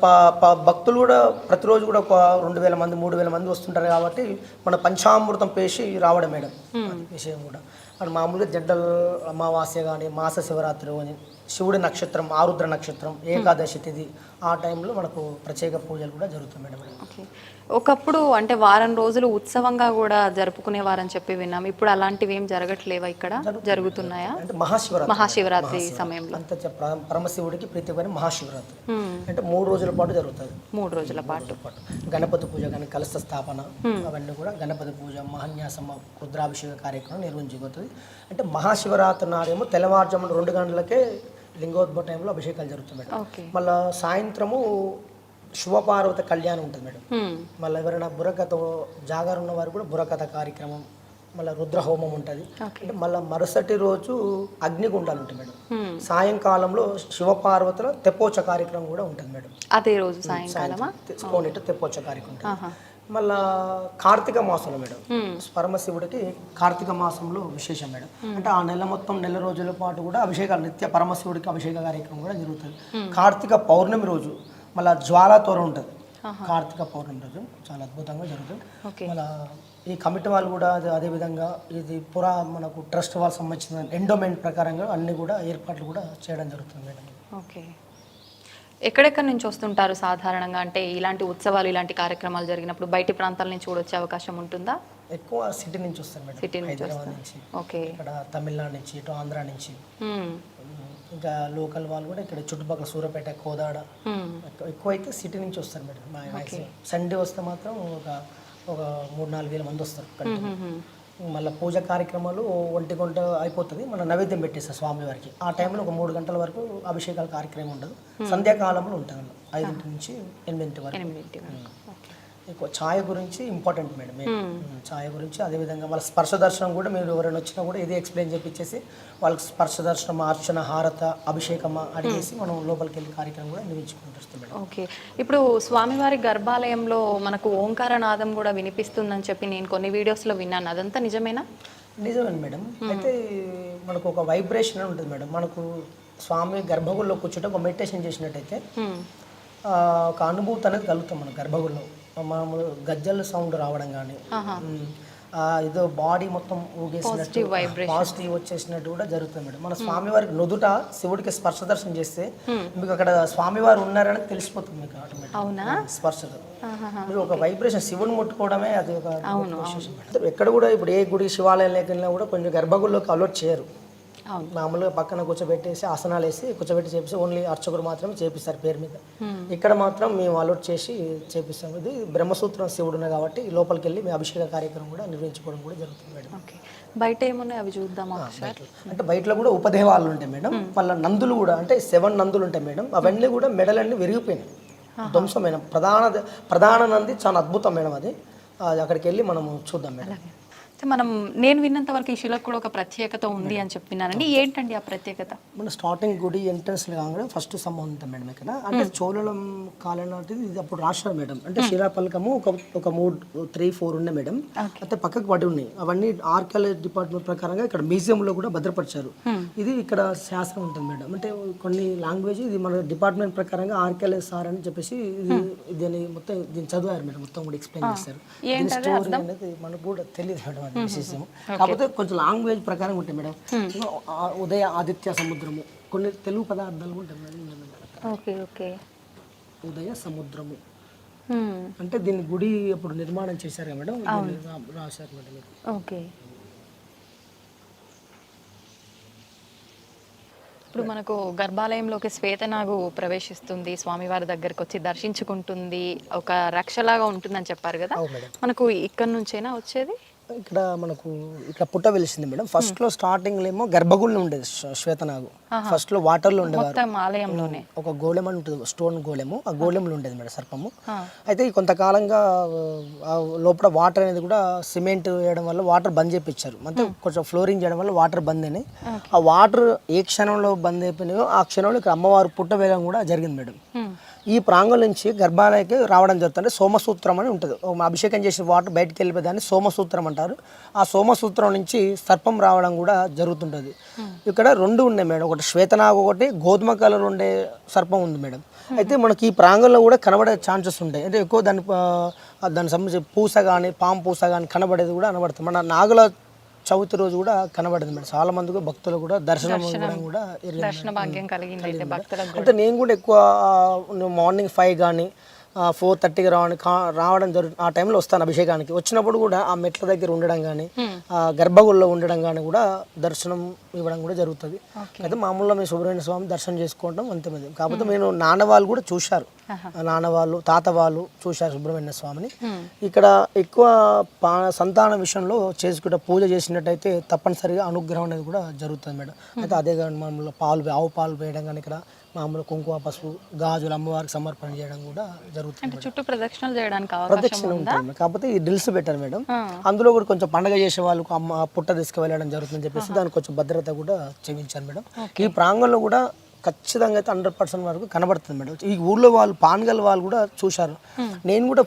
S5: భక్తులు కూడా ప్రతిరోజు కూడా ఒక 2000 మంది 3000 మంది వస్తుంటారు కాబట్టి మన పంచామృతం పేసి రావడం మేడం. విషయం కూడా అది మామూలుగా జడ్డల అమావాస్య కానీ మాస శివరాత్రి కానీ శివుడి నక్షత్రం ఆరుద్ర నక్షత్రం ఏకాదశి తిథి ఆ టైంలో మనకు ప్రత్యేక పూజలు కూడా జరుగుతాయి మేడం.
S2: ఒకప్పుడు అంటే వారం రోజులు ఉత్సవంగా కూడా జరుపుకునేవారని చెప్పి విన్నాం. ఇప్పుడు అలాంటివి ఏం జరగట్లేవా? ఇక్కడ జరుగుతున్నాయా?
S5: అంటే
S2: మహాశివరాత్రి సమయంలో
S5: అంత పరమశివుడికి ప్రీతికరమైన మహాశివరాత్రి అంటే 3 రోజుల పాటు జరుగుతుంది.
S2: 3 రోజుల పాటు
S5: గణపతి పూజ కానీ కలశ స్థాపన అవన్నీ కూడా గణపతి పూజ మహాన్యాసమ రుద్రాభిషేక కార్యక్రమం నిర్వహించబోతుంది. అంటే మహాశివరాత్రి నాడేమో తెల్లవారుజామున 2 గంటలకే లింగోద్భవ టైంలో అభిషేకాలు జరుగుతుంది మేడం. మళ్ళీ సాయంత్రము శివపార్వత కళ్యాణం ఉంటుంది మేడం. మళ్ళీ ఎవరైనా బుర్రకథ జాగారం ఉన్న వారు కూడా బుర్రకథ కార్యక్రమం, మళ్ళీ రుద్రహోమం ఉంటుంది. అంటే మళ్ళీ మరుసటి రోజు అగ్నిగుండాలు ఉంటాయి మేడం. సాయంకాలంలో శివపార్వతుల తెప్పోచ్చ కార్యక్రమం కూడా ఉంటుంది మేడం.
S2: అదే రోజు సాయంకాలమా
S5: తెప్పోచ్చ కార్యక్రమం ఉంటుంది. మళ్ళా కార్తీక మాసంలో మేడం పరమశివుడికి కార్తీక మాసంలో విశేషం మేడం. అంటే ఆ నెల మొత్తం నెల రోజుల పాటు కూడా అభిషేకాలు నిత్య పరమశివుడికి అభిషేక కార్యక్రమం కూడా జరుగుతుంది. కార్తీక పౌర్ణమి రోజు మళ్ళీ జ్వాలాతోర ఉంటుంది. కార్తీక పౌర్ణమి రోజు చాలా అద్భుతంగా జరుగుతుంది. మళ్ళీ ఈ కమిటీ వాళ్ళు కూడా అదేవిధంగా ఇది మనకు ట్రస్ట్ వాళ్ళకి సంబంధించిన ఎండోమెంట్ ప్రకారంగా అన్ని కూడా ఏర్పాట్లు కూడా చేయడం జరుగుతుంది మేడం.
S2: ఓకే. ఎక్కడెక్కడి నుంచి వస్తుంటారు సాధారణంగా? అంటే ఇలాంటి ఉత్సవాలు ఇలాంటి కార్యక్రమాలు జరిగినప్పుడు బయటి ప్రాంతాల నుంచి కూడా వచ్చే అవకాశం ఉంటుందా?
S5: ఎక్కువ సిటీ నుంచి వస్తారు మేడం.
S2: సిటీ నుంచి
S5: హైదరాబాద్ నుంచి,
S2: ఓకే,
S5: ఇక్కడ తమిళనాడు నుంచి, ఇటు ఆంధ్ర నుంచి, ఇంకా లోకల్ వాళ్ళు కూడా ఇక్కడ చుట్టుపక్కల సూర్యాపేట కోదాడ ఎక్కువ అయితే సిటీ నుంచి వస్తారు మేడం. సండే వస్తే మాత్రం ఒక 3-4 వేల మంది వస్తారు. మళ్ళీ పూజ కార్యక్రమాలు 1 గంట అయిపోతుంది. మన నైవేద్యం పెట్టేస్తారు స్వామివారికి. ఆ టైంలో ఒక 3 గంటల వరకు అభిషేకాల కార్యక్రమం ఉండదు. సంధ్యాకాలంలో ఉంటుంది 5 నుంచి 8 వరకు. ఎక్కువ ఛాయ గురించి ఇంపార్టెంట్ మేడం. ఛాయ గురించి అదేవిధంగా వాళ్ళ స్పర్శ దర్శనం కూడా మీరు ఎవరైనా వచ్చినా కూడా ఇది ఎక్స్ప్లెయిన్ చేపించేసి వాళ్ళకి స్పర్శ దర్శనం, అర్చన, హారత, అభిషేకమా అడిగేసి మనం లోపలికి వెళ్ళి కార్యక్రమం కూడా నిర్వహించుకుంటాం మేడం.
S2: ఓకే. ఇప్పుడు స్వామివారి గర్భాలయంలో మనకు ఓంకారనాదం కూడా వినిపిస్తుందని చెప్పి నేను కొన్ని వీడియోస్లో విన్నాను. అదంతా నిజమేనా?
S5: నిజమే మేడం. అయితే మనకు ఒక వైబ్రేషన్ ఉంటుంది మేడం. మనకు స్వామి గర్భగుడిలో కూర్చుంటే ఒక మెడిటేషన్ చేసినట్టయితే ఒక అనుభూతి అనేది కలుగుతాం మన గర్భగుడిలో. మామూలు గజ్జల సౌండ్ రావడం కానీ ఏదో బాడీ మొత్తం ఊగేసినట్టు పాజిటివ్ వచ్చేసినట్టు కూడా జరుగుతుంది మేడం. మన స్వామివారికి నుదుట శివుడికి స్పర్శ దర్శనం చేస్తే మీకు అక్కడ స్వామివారు ఉన్నారని తెలిసిపోతుంది మీకు ఆటోమేటిక్ స్పర్శతో. మీరు ఒక వైబ్రేషన్ శివుని ముట్టుకోవడమే అది ఒక విశేషం. ఎక్కడ కూడా ఇప్పుడు ఏ గుడి శివాలయం లేకుండా కూడా కొంచెం గర్భగుడిలోకి అలౌట్ చేయరు. మామూలుగా పక్కన కూర్చోబెట్టేసి ఆసనాలు వేసి కూర్చోబెట్టి చేపిస్తే ఓన్లీ అర్చకుడు మాత్రమే చేపిస్తారు పేరు మీద. ఇక్కడ మాత్రం మేము అలౌట్ చేసి చేపిస్తాం. ఇది బ్రహ్మసూత్రం శివుడు ఉన్నాయి కాబట్టి లోపలికి వెళ్ళి మేము అభిషేక కార్యక్రమం కూడా నిర్వహించుకోవడం కూడా జరుగుతుంది మేడం.
S2: బయట ఏమున్నాయి అవి చూద్దామా?
S5: అంటే బయటలో కూడా ఉపదేవాలు ఉంటాయి మేడం. మళ్ళీ నందులు కూడా అంటే 7 నందులు ఉంటాయి మేడం. అవన్నీ కూడా మెడలన్నీ విరిగిపోయినాయి, ధ్వంసమైన ప్రధాన నంది చాలా అద్భుతం మేడం. అది అక్కడికి వెళ్ళి మనం చూద్దాం మేడం.
S2: నేను విన్నంత వరకు ఈ శిలకు కూడా ఒక ప్రత్యేకత ఉంది అని చెప్పినానండి. ఏంటండి ఆ ప్రత్యేకత?
S5: మన స్టార్టింగ్ గుడి ఎంట్రన్స్ కాగానే ఫస్ట్ సంబంధం ఉంటుంది మేడం ఇక్కడ. అంటే చోళం కాలం నాటిది ఇది అప్పుడు రాశారు మేడం. అంటే శిలాపలకము ఒక 3-4 ఉన్నాయి మేడం. అయితే పక్కకు పడి ఉన్నాయి. అవన్నీ ఆర్కియాలజీ డిపార్ట్మెంట్ ప్రకారంగా ఇక్కడ మ్యూజియంలో కూడా భద్రపరిచారు. ఇది ఇక్కడ శాస్త్రం ఉంటుంది మేడం. అంటే కొన్ని లాంగ్వేజ్ ఇది మన డిపార్ట్మెంట్ ప్రకారంగా ఆర్కియాలజీ సార్ అని చెప్పేసి దీన్ని మొత్తం దీన్ని చదివారు మేడం. మొత్తం కూడా ఎక్స్ప్లెయిన్ చేశారు. దీని స్టోరీ అనేది మనకు కూడా తెలియదు మేడం. విశేషం కాకపోతే కొంచెం లాంగ్వేజ్ ప్రకారం ఉంటాయి మేడం. ఉదయ ఆదిత్య సముద్రము కొన్ని తెలుగు పదార్థాలు ఉంటాయి మేడం. ఉదయ సముద్రము అంటే దీన్ని గుడి అప్పుడు నిర్మాణం చేశారు మేడం. రాశారు మేడం.
S2: ఓకే. ఇప్పుడు మనకు గర్భాలయంలోకి శ్వేతనాగు ప్రవేశిస్తుంది, స్వామివారి దగ్గరకు వచ్చి దర్శించుకుంటుంది, ఒక రక్షలాగా ఉంటుందని చెప్పారు కదా. మనకు ఇక్కడ నుంచేనా వచ్చేది?
S5: ఇక్కడ మనకు ఇక్కడ పుట్ట వెలిసింది మేడం. ఫస్ట్ లో స్టార్టింగ్ ఏమో గర్భగుడిలో ఉండేది శ్వేతనాగు. ఫస్ట్ లో వాటర్ లో ఉండేవారు.
S2: ఆలయంలోనే
S5: ఒక గోళెం అని ఉంటుంది, స్టోన్ గోళెము. ఆ గోళెంలో ఉండేది మేడం సర్పము. అయితే కొంతకాలంగా లోపల వాటర్ అనేది కూడా సిమెంట్ వేయడం వల్ల వాటర్ బంద్ చేయించారు. అంటే కొంచెం ఫ్లోరింగ్ చేయడం వల్ల వాటర్ బంద్ అయినాయి. ఆ వాటర్ ఏ క్షణంలో బంద్ అయిపోయినాయో ఆ క్షణంలో ఇక్కడ అమ్మవారు పుట్ట వేయడం కూడా జరిగింది మేడం. ఈ ప్రాంగణం నుంచి గర్భాలయకి రావడం జరుగుతుంది. సోమసూత్రం అని ఉంటుంది. అభిషేకం చేసిన వాటర్ బయటకు వెళ్ళిపోయేదాన్ని సోమసూత్రం అంటారు. ఆ సోమసూత్రం నుంచి సర్పం రావడం కూడా జరుగుతుంటుంది. ఇక్కడ 2 ఉన్నాయి మేడం. ఒకటి శ్వేతనాగు, ఒకటి గోధుమ కలర్ ఉండే సర్పం ఉంది మేడం. అయితే మనకి ఈ ప్రాంగణంలో కూడా కనబడే ఛాన్సెస్ ఉంటాయి. అంటే ఎక్కువ దానికి సంబంధించి పూస కానీ పాము పూస కానీ కనబడేది కూడా కనబడుతుంది. మన నాగుల చవితి రోజు కూడా కనబడింది మేడం. చాలా మందికి భక్తులు కూడా దర్శనం కూడా అంటే నేను కూడా ఎక్కువ మార్నింగ్ 5 కానీ 4:30కి రావడం జరుగుతుంది. ఆ టైంలో వస్తాను అభిషేకానికి. వచ్చినప్పుడు కూడా ఆ మెట్ల దగ్గర ఉండడం కానీ గర్భగుడిలో ఉండడం కానీ కూడా దర్శనం ఇవ్వడం కూడా జరుగుతుంది. అయితే మామూలుగా మేము సుబ్రహ్మణ్య స్వామి దర్శనం చేసుకోవడం అంతే మంది. కాకపోతే నేను నాన్న వాళ్ళు కూడా చూశారు, నాన్న వాళ్ళు తాత వాళ్ళు చూశారు సుబ్రహ్మణ్య స్వామిని. ఇక్కడ ఎక్కువ సంతాన విషయంలో చేసుకుంటే పూజ చేసినట్టయితే తప్పనిసరిగా అనుగ్రహం అనేది కూడా జరుగుతుంది మేడం. అయితే అదే కానీ మామూలు ఆవు పాలు వేయడం కానీ ఇక్కడ మామూలు కుంకుమ పసుపు గాజులు అమ్మవారికి సమర్పణ చేయడం కూడా జరుగుతుంది.
S2: చుట్టూ ప్రదక్షిణలు చేయడానికి
S5: ప్రదక్షిణ ఉంటుంది. కాకపోతే ఈ డ్రిల్స్ పెట్టారు మేడం. అందులో కూడా కొంచెం పండగ చేసే వాళ్ళకు అమ్మ పుట్ట తీసుకువెళ్ళడం జరుగుతుందని చెప్పేసి దానికి కొంచెం భద్రత కూడా చేయించారు మేడం. ఈ ప్రాంగణంలో కూడా ఖచ్చితంగా అయితే 100% వరకు కనబడుతుంది మేడం. ఈ ఊళ్ళో వాళ్ళు పాన్గల్ వాళ్ళు కూడా చూశారు. నేను కూడా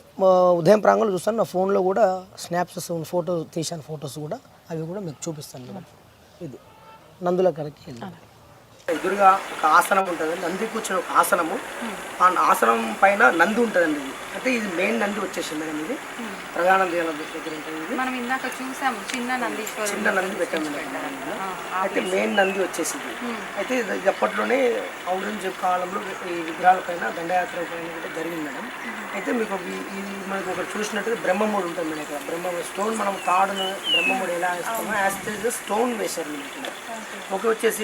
S5: ఉదయం ప్రాంగణంలో చూస్తాను. నా ఫోన్లో కూడా స్నాప్స్ ఫోటో తీశాను. ఫొటోస్ కూడా అవి కూడా మీకు చూపిస్తాను మేడం. ఇది నందుల కడకి వెళ్ళాను. ఎదురుగా ఒక ఆసనం ఉంటుంది, నంది కూర్చుని ఒక ఆసనము. ఆ ఆసనం పైన నంది ఉంటుందండి. ఇది అంటే ఇది మెయిన్ నంది వచ్చేసింది మేడం. ఇది ప్రధాన దేవాలయం దగ్గర ఉంటుంది.
S2: మనం ఇందాక చూసాము చిన్న నంది
S5: పెట్టాము. అయితే మెయిన్ నంది వచ్చేసింది. అయితే ఇది అప్పట్లోనే ఔరంగజేబు కాలంలో ఈ విగ్రహాల పైన దండయాత్ర పైన కూడా జరిగింది మేడం. అయితే మీకు ఇది మనకు ఒకటి చూసినట్టుగా బ్రహ్మముడు ఉంటుంది మేడం. ఇక్కడ బ్రహ్మముడు స్టోన్ మనం తాడును బ్రహ్మముడు ఎలా వేస్తామో యాస్టేజ్ స్టోన్ వేశారు మేడం. ఒక వచ్చేసి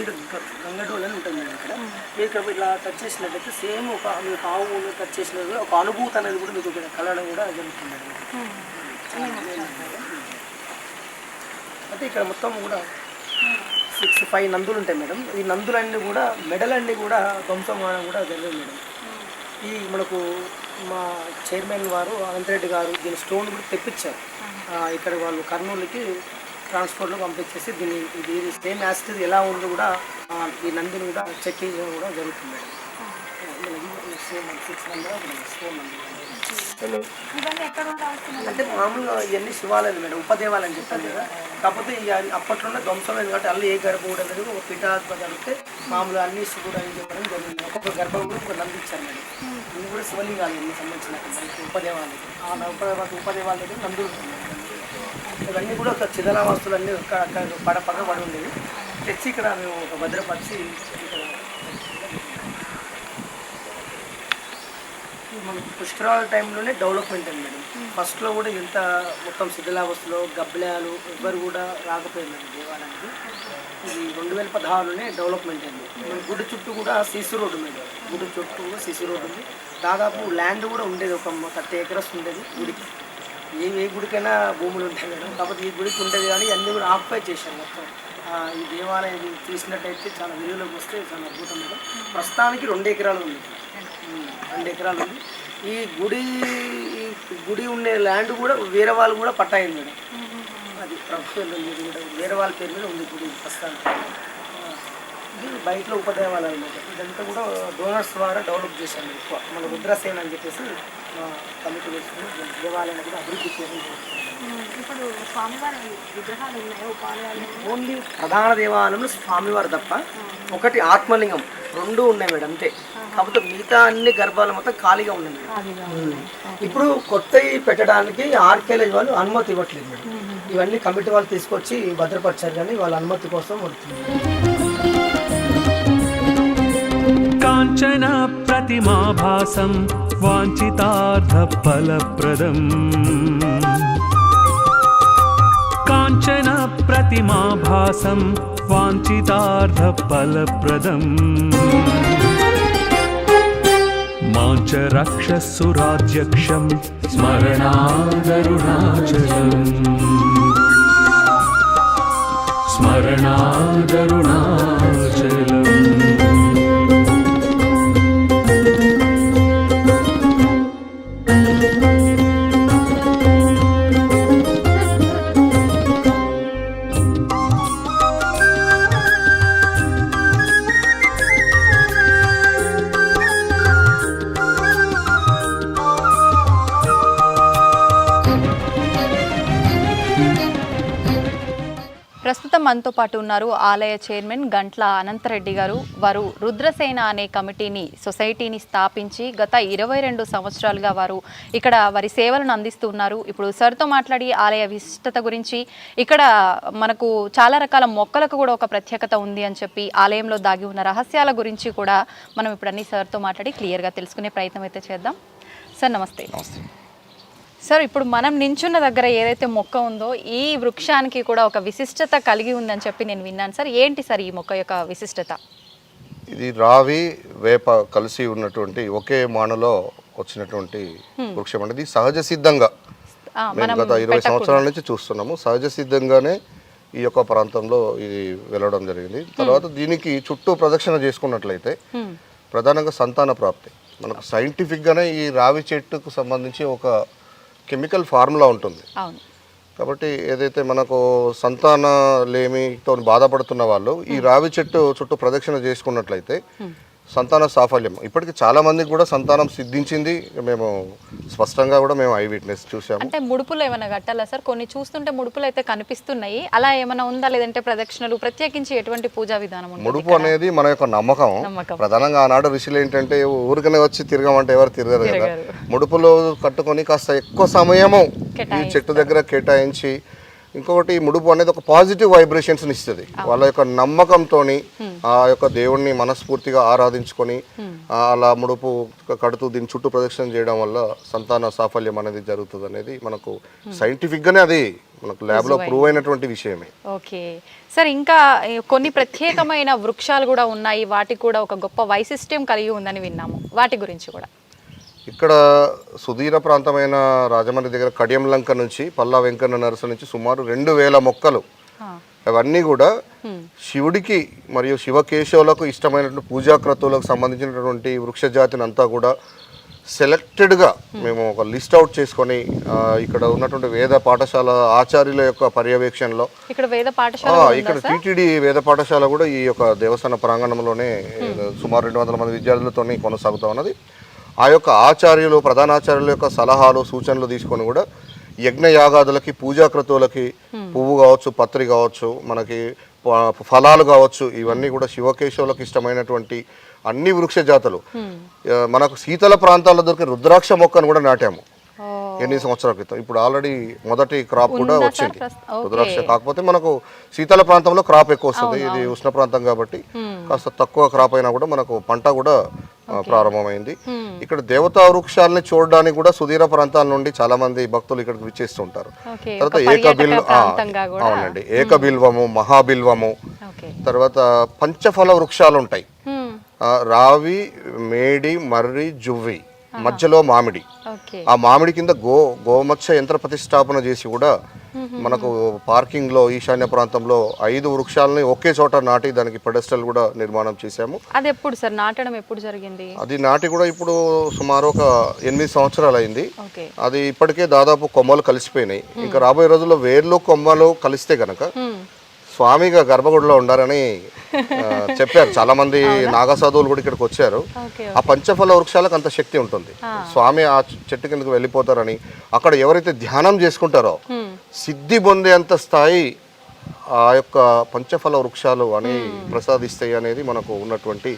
S5: గంగడోలు అని ఉంటుంది మేడం. ఇక్కడ మీకు ఇలా టచ్ చేసినట్టయితే సేమ్ ఒక మీకు ఆవు టచ్ చేసినట్టు ఒక అనుభూతి అనేది కూడా మీకు ఇక్కడ కలగడం కూడా జరుగుతుంది మేడం. అయితే ఇక్కడ మొత్తం కూడా 6-5 నందులు ఉంటాయి మేడం. ఈ నందులన్నీ కూడా మెడలన్నీ కూడా ధ్వంసం అవడం కూడా జరిగింది మేడం. ఈ మనకు మా చైర్మన్ వారు అనంతరెడ్డి గారు దీని స్టోన్ కూడా తెప్పించారు. ఇక్కడ వాళ్ళు కర్నూలుకి ట్రాన్స్పోర్ట్లో పంపించేసి దీన్ని ఇది సేమ్ యాసిడ్ ఎలా ఉందో కూడా ఈ నందిని కూడా చెక్ చేయడం కూడా జరుగుతుంది మేడం. అంటే మామూలుగా ఇవన్నీ శివాలయాలు మేడం, ఉపదేవాలయం చెప్పాను కదా. కాకపోతే అప్పట్లోనే ధ్వంసం అయింది కాబట్టి అల్లు ఏ గర్భం కూడా లేదు. ఒక పీఠాధిపతి అంటే మామూలుగా అన్ని శివుడు అని చెప్పడం జరిగింది. ఒక్కొక్క గర్భంలో ఒక నంది ఇచ్చారు మేడం. ఇవి కూడా శివలింగాలు సంబంధించిన ఉపదేవాలయం. ఆ ఉపదేవాల దగ్గర నందులు ఇవన్నీ కూడా ఒక చిదనావస్తులు అన్నీ పక్క పడి ఉండేవి. తెచ్చి ఇక్కడ మేము ఒక భద్రపరిచి ఇక్కడ మనకు పుష్కరాల టైంలోనే డెవలప్మెంట్ అండి మేడం. ఫస్ట్లో కూడా ఇంత మొత్తం శిథిలావస్థలో గబ్బిలాలు ఎవ్వరు కూడా రాకపోయిందండి దేవాలయానికి. ఇది 2016లోనే డెవలప్మెంట్ అయింది. మన గుడి చుట్టూ కూడా సీసీ రోడ్డు మేడం. గుడి చుట్టూ కూడా సీసీ రోడ్డు ఉంది. దాదాపు ల్యాండ్ కూడా ఉండేది, ఒక 30 acres ఉండేది గుడికి. ఏ గుడికైనా భూములు ఉంటాయి మేడం, కాకపోతే ఈ గుడికి ఉండేది కానీ అన్నీ కూడా ఆక్యుపై చేశారు మొత్తం. ఈ దేవాలయం తీసినట్టయితే చాలా విలువలోకి వస్తే చాలా అద్భుతం మేడం. ప్రస్తుతానికి 2 ఎకరాలు ఉంది, 2 ఎకరాలు ఉంది. ఈ గుడి ఉండే ల్యాండ్ కూడా వేరే వాళ్ళు కూడా పట్టాయింది మేడం. అది ప్రభుత్వం కూడా వేరే వాళ్ళ పేరు మీద ఉంది గుడి ప్రస్తుతానికి. ఇది బయటలో ఉపదేవాలయం అనమాట. ఇదంతా కూడా డోనర్స్ ద్వారా డెవలప్ చేశాను ఎక్కువ. మన రుద్రసేన అని చెప్పేసి కమిటీ వేసుకుని దేవాలయాన్ని కూడా అభివృద్ధి చేయడం జరుగుతుంది.
S2: ఇప్పుడు స్వామివారి విగ్రహాలు ఉన్నాయో ఉపాలయాలు?
S5: ఓన్లీ ప్రధాన దేవాలయంలో స్వామివారు తప్ప, ఒకటి ఆత్మలింగం, 2 ఉన్నాయి మేడం అంతే. కాకపోతే మిగతా అన్ని గర్భాలు మొత్తం ఖాళీగా ఉన్నాయి మేడం. ఇప్పుడు కొత్తవి పెట్టడానికి ఆర్కేలజీ వాళ్ళు అనుమతి ఇవ్వట్లేదు మేడం. ఇవన్నీ కమిటీ వాళ్ళు తీసుకొచ్చి భద్రపరిచారు కానీ వాళ్ళ అనుమతి కోసం వస్తుంది.
S4: కాంచన ప్రతిమాభాసం వాంఛితార్థ ఫలప్రదం. కాంచన ప్రతిమాభాసం వాంఛితార్థ ఫలప్రదం. మాంచ రక్షస్సురాధ్యక్షం
S3: స్మరణాదరుణాచలం స్మరణాదరుణాచలం.
S2: ప్రస్తుతం మనతో పాటు ఉన్నారు ఆలయ చైర్మన్ గంట్ల అనంతరెడ్డి గారు. వారు రుద్రసేన అనే సొసైటీని స్థాపించి గత 22 సంవత్సరాలుగా వారు ఇక్కడ వారి సేవలను అందిస్తూ ఉన్నారు. ఇప్పుడు సార్తో మాట్లాడి ఆలయ విశిష్టత గురించి, ఇక్కడ మనకు చాలా రకాల మొక్కలకు కూడా ఒక ప్రత్యేకత ఉంది అని చెప్పి, ఆలయంలో దాగి ఉన్న రహస్యాల గురించి కూడా మనం ఇప్పుడు అన్ని సార్తో మాట్లాడి క్లియర్గా తెలుసుకునే ప్రయత్నం అయితే చేద్దాం. సార్ నమస్తే. సార్, ఇప్పుడు మనం నించున్న దగ్గర ఏదైతే మొక్క ఉందో ఈ వృక్షానికి కూడా ఒక విశిష్టత కలిగి ఉందని చెప్పి నేను విన్నాను సార్. ఏంటి సార్ ఈ మొక్క యొక్క విశిష్టత?
S7: ఇది రావి వేప కలిసి ఉన్నటువంటి ఒకే మానలో వచ్చినటువంటి వృక్షం అనేది సహజ సిద్ధంగా మేము గత 20 సంవత్సరాల నుంచి చూస్తున్నాము. సహజ సిద్ధంగానే ఈ యొక్క ప్రాంతంలో ఇది వెళ్ళడం జరిగింది. తర్వాత దీనికి చుట్టూ ప్రదక్షిణ చేసుకున్నట్లయితే ప్రధానంగా సంతాన ప్రాప్తి. మనకు సైంటిఫిక్గానే ఈ రావి చెట్టుకు సంబంధించి ఒక కెమికల్ ఫార్ములా ఉంటుంది. కాబట్టి ఏదైతే మనకు సంతానలేమితో బాధపడుతున్న వాళ్ళు ఈ రావి చెట్టు చుట్టూ ప్రదక్షిణ చేసుకున్నట్లయితే సంతాన సాఫల్యం. ఇప్పటికి చాలా మందికి కూడా సంతానం సిద్ధించింది. మేము స్పష్టంగా కూడా మేము ఐ విట్నెస్ చూసాము.
S2: అంటే ముడుపులు ఏమైనా కట్టాలా సార్? కొన్ని చూస్తుంటే ముడుపులు అయితే కనిపిస్తున్నాయి, అలా ఏమైనా ఉందా? లేదంటే ప్రదక్షిణలు ప్రత్యేకించి ఎటువంటి పూజా విధానం?
S7: ముడుపు అనేది మన యొక్క నమ్మకం. ప్రధానంగా ఆనాడు ఋషులు ఏంటంటే ఊరికనే వచ్చి తిరగమంటే ఎవరు తిరగరు కదా. ముడుపులు కట్టుకొని కాస్త ఎక్కువ సమయము ఈ చెట్టు దగ్గర కేటాయించి, ఇంకొకటి ముడుపు అనేది ఒక పాజిటివ్ వైబ్రేషన్స్ని ఇస్తుంది. వాళ్ళ యొక్క నమ్మకంతో ఆ యొక్క దేవుణ్ణి మనస్ఫూర్తిగా ఆరాధించుకొని అలా ముడుపు కడుతూ దీని చుట్టూ ప్రదక్షిణ చేయడం వల్ల సంతాన సాఫల్యం అనేది జరుగుతుంది అనేది మనకు సైంటిఫిక్గానే అది మనకు ల్యాబ్లో ప్రూవ్ అయినటువంటి విషయమే.
S2: ఓకే సార్, ఇంకా కొన్ని ప్రత్యేకమైన వృక్షాలు కూడా ఉన్నాయి, వాటికి కూడా ఒక గొప్ప వైశిష్ట్యం కలిగి ఉందని విన్నాము. వాటి గురించి కూడా
S7: ఇక్కడ సుదీర ప్రాంతమైన రాజమండ్రి దగ్గర కడియం లంక నుంచి పల్లా వెంకన్న నరస నుంచి సుమారు 2000 మొక్కలు, అవన్నీ కూడా శివుడికి మరియు శివకేశవులకు ఇష్టమైనటువంటి పూజాక్రతువులకు సంబంధించినటువంటి వృక్ష జాతిని అంతా కూడా సెలెక్టెడ్గా మేము ఒక లిస్ట్ అవుట్ చేసుకొని ఇక్కడ ఉన్నటువంటి వేద పాఠశాల ఆచార్యుల యొక్క పర్యవేక్షణలో ఇక్కడ టీటీడీ వేద పాఠశాల కూడా ఈ యొక్క దేవస్థాన ప్రాంగణంలోనే సుమారు 200 మంది విద్యార్థులతో కొనసాగుతూ ఉన్నది. ఆ యొక్క ఆచార్యులు ప్రధానాచార్యుల యొక్క సలహాలు సూచనలు తీసుకొని కూడా యజ్ఞయాగాదులకి పూజాక్రతువులకి పువ్వు కావచ్చు, పత్రి కావచ్చు, మనకి ఫలాలు కావచ్చు, ఇవన్నీ కూడా శివకేశవులకు ఇష్టమైనటువంటి అన్ని వృక్ష జాతులు. మనకు శీతల ప్రాంతాల్లో దొరికే రుద్రాక్ష మొక్కను కూడా నాటాము. ఎన్ని సంవత్సరాల క్రితం. ఇప్పుడు ఆల్రెడీ మొదటి క్రాప్ కూడా
S2: ఉందా
S7: వచ్చింది
S2: సార్
S7: రుద్రాక్ష. కాకపోతే మనకు శీతల ప్రాంతంలో క్రాప్ ఎక్కువ వస్తుంది, ఇది ఉష్ణ ప్రాంతం కాబట్టి కాస్త తక్కువ క్రాప్ అయినా కూడా మనకు పంట కూడా ప్రారంభమైంది. ఇక్కడ దేవతా వృక్షాలని చూడడానికి కూడా సుదూర ప్రాంతాల నుండి చాలా మంది భక్తులు ఇక్కడికి విచ్చేస్తుంటారు. తర్వాత అవునండి, ఏకబిల్వము, మహాబిల్వము, తర్వాత పంచఫల వృక్షాలు ఉంటాయి. రావి, మేడి, మర్రి, జువ్వి, మధ్యలో మామిడి. ఆ మామిడి కింద గోమత్స్య యంత్ర ప్రతిష్టాపన చేసి కూడా మనకు పార్కింగ్ లో ఈశాన్య ప్రాంతంలో 5 వృక్షాలని ఒకే చోట నాటి దానికి పెడెస్టల్ కూడా నిర్మాణం చేశాము.
S2: అది ఎప్పుడు సార్ నాటడం ఎప్పుడు జరిగింది?
S7: అది నాటి కూడా ఇప్పుడు సుమారు ఒక 8 సంవత్సరాలు అయింది. అది ఇప్పటికే దాదాపు కొమ్మలు కలిసిపోయినాయి. ఇంకా రాబోయే రోజుల్లో వేర్లు కొమ్మలు కలిస్తే గనక స్వామిగా గర్భగుడిలో ఉండారని చెప్పారు చాలా మంది నాగసాధువులు కూడా ఇక్కడికి వచ్చారు. ఆ పంచఫల వృక్షాలకు అంత శక్తి ఉంటుంది. స్వామి ఆ చెట్టు కిందకు వెళ్ళిపోతారని, అక్కడ ఎవరైతే ధ్యానం చేసుకుంటారో సిద్ధి పొందేంత స్థాయి ఆ యొక్క పంచఫల వృక్షాలు అని ప్రసాదిస్తాయి అనేది మనకు ఉన్నటువంటి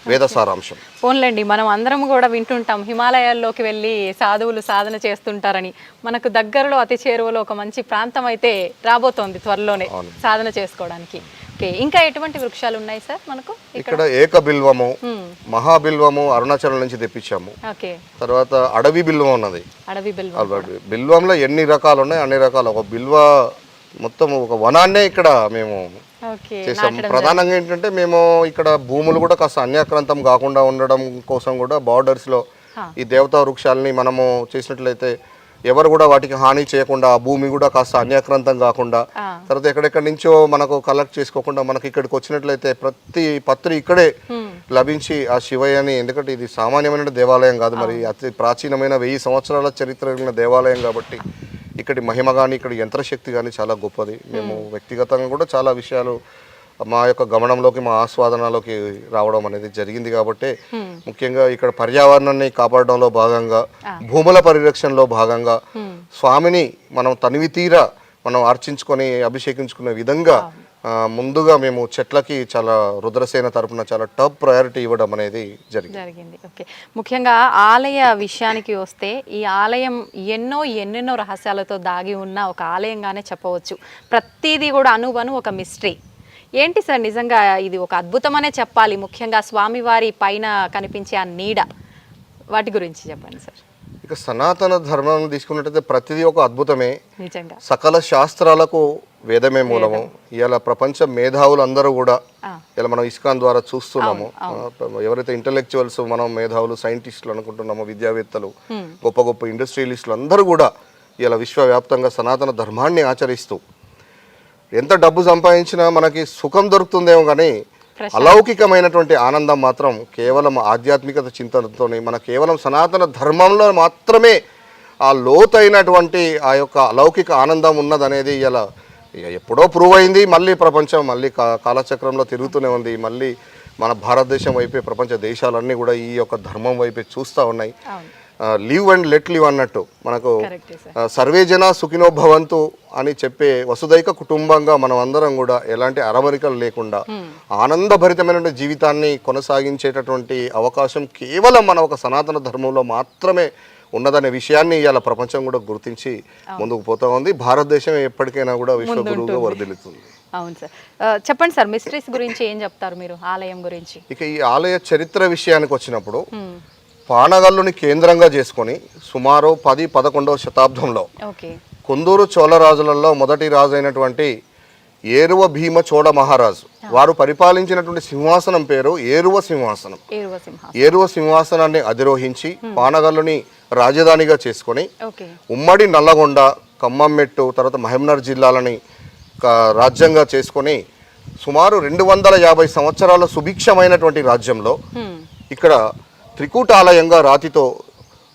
S7: వేద సారాంశం.
S2: పోన్లేండి, మనం అందరం కూడా వింటుంటాం హిమాలయాల్లోకి వెళ్ళి సాధువులు సాధన చేస్తుంటారని. మనకు దగ్గరలో అతి చేరువలో ఒక మంచి ప్రాంతం అయితే రాబోతోంది త్వరలోనే సాధన చేసుకోవడానికి. ఇంకా ఎటువంటి వృక్షాలు ఉన్నాయి సార్ మనకు
S7: ఇక్కడ? ఏకబిల్వము, మహాబిల్వము అరుణాచలం నుంచి తెప్పించాము. తర్వాత అడవి బిల్వం ఉన్నది. బిల్వంలో ఎన్ని రకాలు ఉన్నాయి, అన్ని రకాలు. ఒక బిల్వ మొత్తం ఒక వనాన్నే ఇక్కడ మేము చేసాము. ప్రధానంగా ఏంటంటే మేము ఇక్కడ భూములు కూడా కాస్త అన్యాక్రాంతం కాకుండా ఉండడం కోసం కూడా బార్డర్స్ లో ఈ దేవతా వృక్షాలని మనము చేసినట్లయితే ఎవరు కూడా వాటికి హాని చేయకుండా, ఆ భూమి కూడా కాస్త అన్యాక్రాంతం కాకుండా, తర్వాత ఎక్కడెక్కడి నుంచో మనకు కలెక్ట్ చేసుకోకుండా మనకి ఇక్కడికి వచ్చినట్లయితే ప్రతి పత్రి ఇక్కడే లభించి ఆ శివయ్యని, ఎందుకంటే ఇది సామాన్యమైన దేవాలయం కాదు, మరి అతి ప్రాచీనమైన 1000 సంవత్సరాల చరిత్ర కలిగిన దేవాలయం కాబట్టి ఇక్కడి మహిమ కానీ ఇక్కడి యంత్రశక్తి కానీ చాలా గొప్పది. మేము వ్యక్తిగతంగా కూడా చాలా విషయాలు మా యొక్క గమనంలోకి, మా ఆస్వాదనలోకి రావడం అనేది జరిగింది. కాబట్టి ముఖ్యంగా ఇక్కడ పర్యావరణాన్ని కాపాడడంలో భాగంగా, భూముల పరిరక్షణలో భాగంగా స్వామిని మనం తనివి తీరా మనం అర్చించుకొని అభిషేకించుకునే విధంగా ముందుగా మేము చెట్లకి చాలా రుద్రసేన తరపున చాలా టాప్ ప్రయారిటీ ఇవ్వడం అనేది జరిగింది.
S2: ఓకే, ముఖ్యంగా ఆలయ విషయానికి వస్తే ఈ ఆలయం ఎన్నెన్నో రహస్యాలతో దాగి ఉన్న ఒక ఆలయంగానే చెప్పవచ్చు. ప్రతిదీ కూడా అనువను ఒక మిస్టరీ. ఏంటి సార్ నిజంగా ఇది ఒక అద్భుతమనే చెప్పాలి. ముఖ్యంగా స్వామివారి పైన కనిపించే ఆ నీడ, వాటి గురించి చెప్పండి సార్.
S7: ఇక సనాతన ధర్మం తీసుకున్నట్టయితే ప్రతిదీ ఒక అద్భుతమే.
S2: నిజంగా
S7: సకల శాస్త్రాలకు వేదమే మూలము. ఇలా ప్రపంచ మేధావులు అందరూ కూడా ఇలా మనం ఇస్కాన్ ద్వారా చూస్తున్నాము. ఎవరైతే ఇంటలెక్చువల్స్ మనం మేధావులు, సైంటిస్టులు అనుకుంటున్నామో, విద్యావేత్తలు, గొప్ప గొప్ప ఇండస్ట్రియలిస్టులు అందరూ కూడా ఇలా విశ్వవ్యాప్తంగా సనాతన ధర్మాన్ని ఆచరిస్తూ ఎంత డబ్బు సంపాదించినా మనకి సుఖం దొరుకుతుందేమో కానీ అలౌకికమైనటువంటి ఆనందం మాత్రం కేవలం ఆధ్యాత్మికత చింతనతోనే, మన కేవలం సనాతన ధర్మంలో మాత్రమే ఆ లోతైనటువంటి ఆ యొక్క అలౌకిక ఆనందం ఉన్నదనేది ఇలా ఎప్పుడో ప్రూవ్ అయింది. మళ్ళీ ప్రపంచం మళ్ళీ కాలచక్రంలో తిరుగుతూనే ఉంది. మళ్ళీ మన భారతదేశం వైపే ప్రపంచ దేశాలన్నీ కూడా ఈ యొక్క ధర్మం వైపే చూస్తూ ఉన్నాయి. లివ్ అండ్ లెట్ లివ్ అన్నట్టు మనకు సర్వే జన సుఖినో భవంతు అని చెప్పే వసుదైక కుటుంబంగా మనం అందరం కూడా ఎలాంటి అరమరికలు లేకుండా ఆనందభరితమైన జీవితాన్ని కొనసాగించేటటువంటి అవకాశం కేవలం మన ఒక సనాతన ధర్మంలో మాత్రమే ఉన్నదనే విషయాన్ని ఇవాళ ప్రపంచం కూడా గుర్తించి ముందుకు పోతా ఉంది. భారతదేశం ఎప్పటికైనా కూడా విశ్వగురువుగా వర్ధిల్లుతుంది.
S2: అవును సార్, చెప్పండి సార్, మిస్టరీస్ గురించి ఏం చెప్తారు మీరు, ఆలయం గురించి?
S7: ఇక ఈ ఆలయ చరిత్ర విషయానికి వచ్చినప్పుడు పానగల్లుని కేంద్రంగా చేసుకొని సుమారు 10-11వ శతాబ్దంలో కుందూరు చోళరాజులలో మొదటి రాజు అయినటువంటి ఏరువ భీమ చోళ మహారాజు వారు పరిపాలించినటువంటి సింహాసనం పేరు ఏరువ సింహాసనం. ఏరువ సింహాసనాన్ని అధిరోహించి పానగల్లుని రాజధానిగా చేసుకొని ఉమ్మడి నల్లగొండ, ఖమ్మంమెట్టు, తర్వాత మహబూబ్నగర్ జిల్లాలని రాజ్యంగా చేసుకొని సుమారు 250 సంవత్సరాల సుభిక్షమైనటువంటి రాజ్యంలో ఇక్కడ త్రికూటాలయంగా రాతితో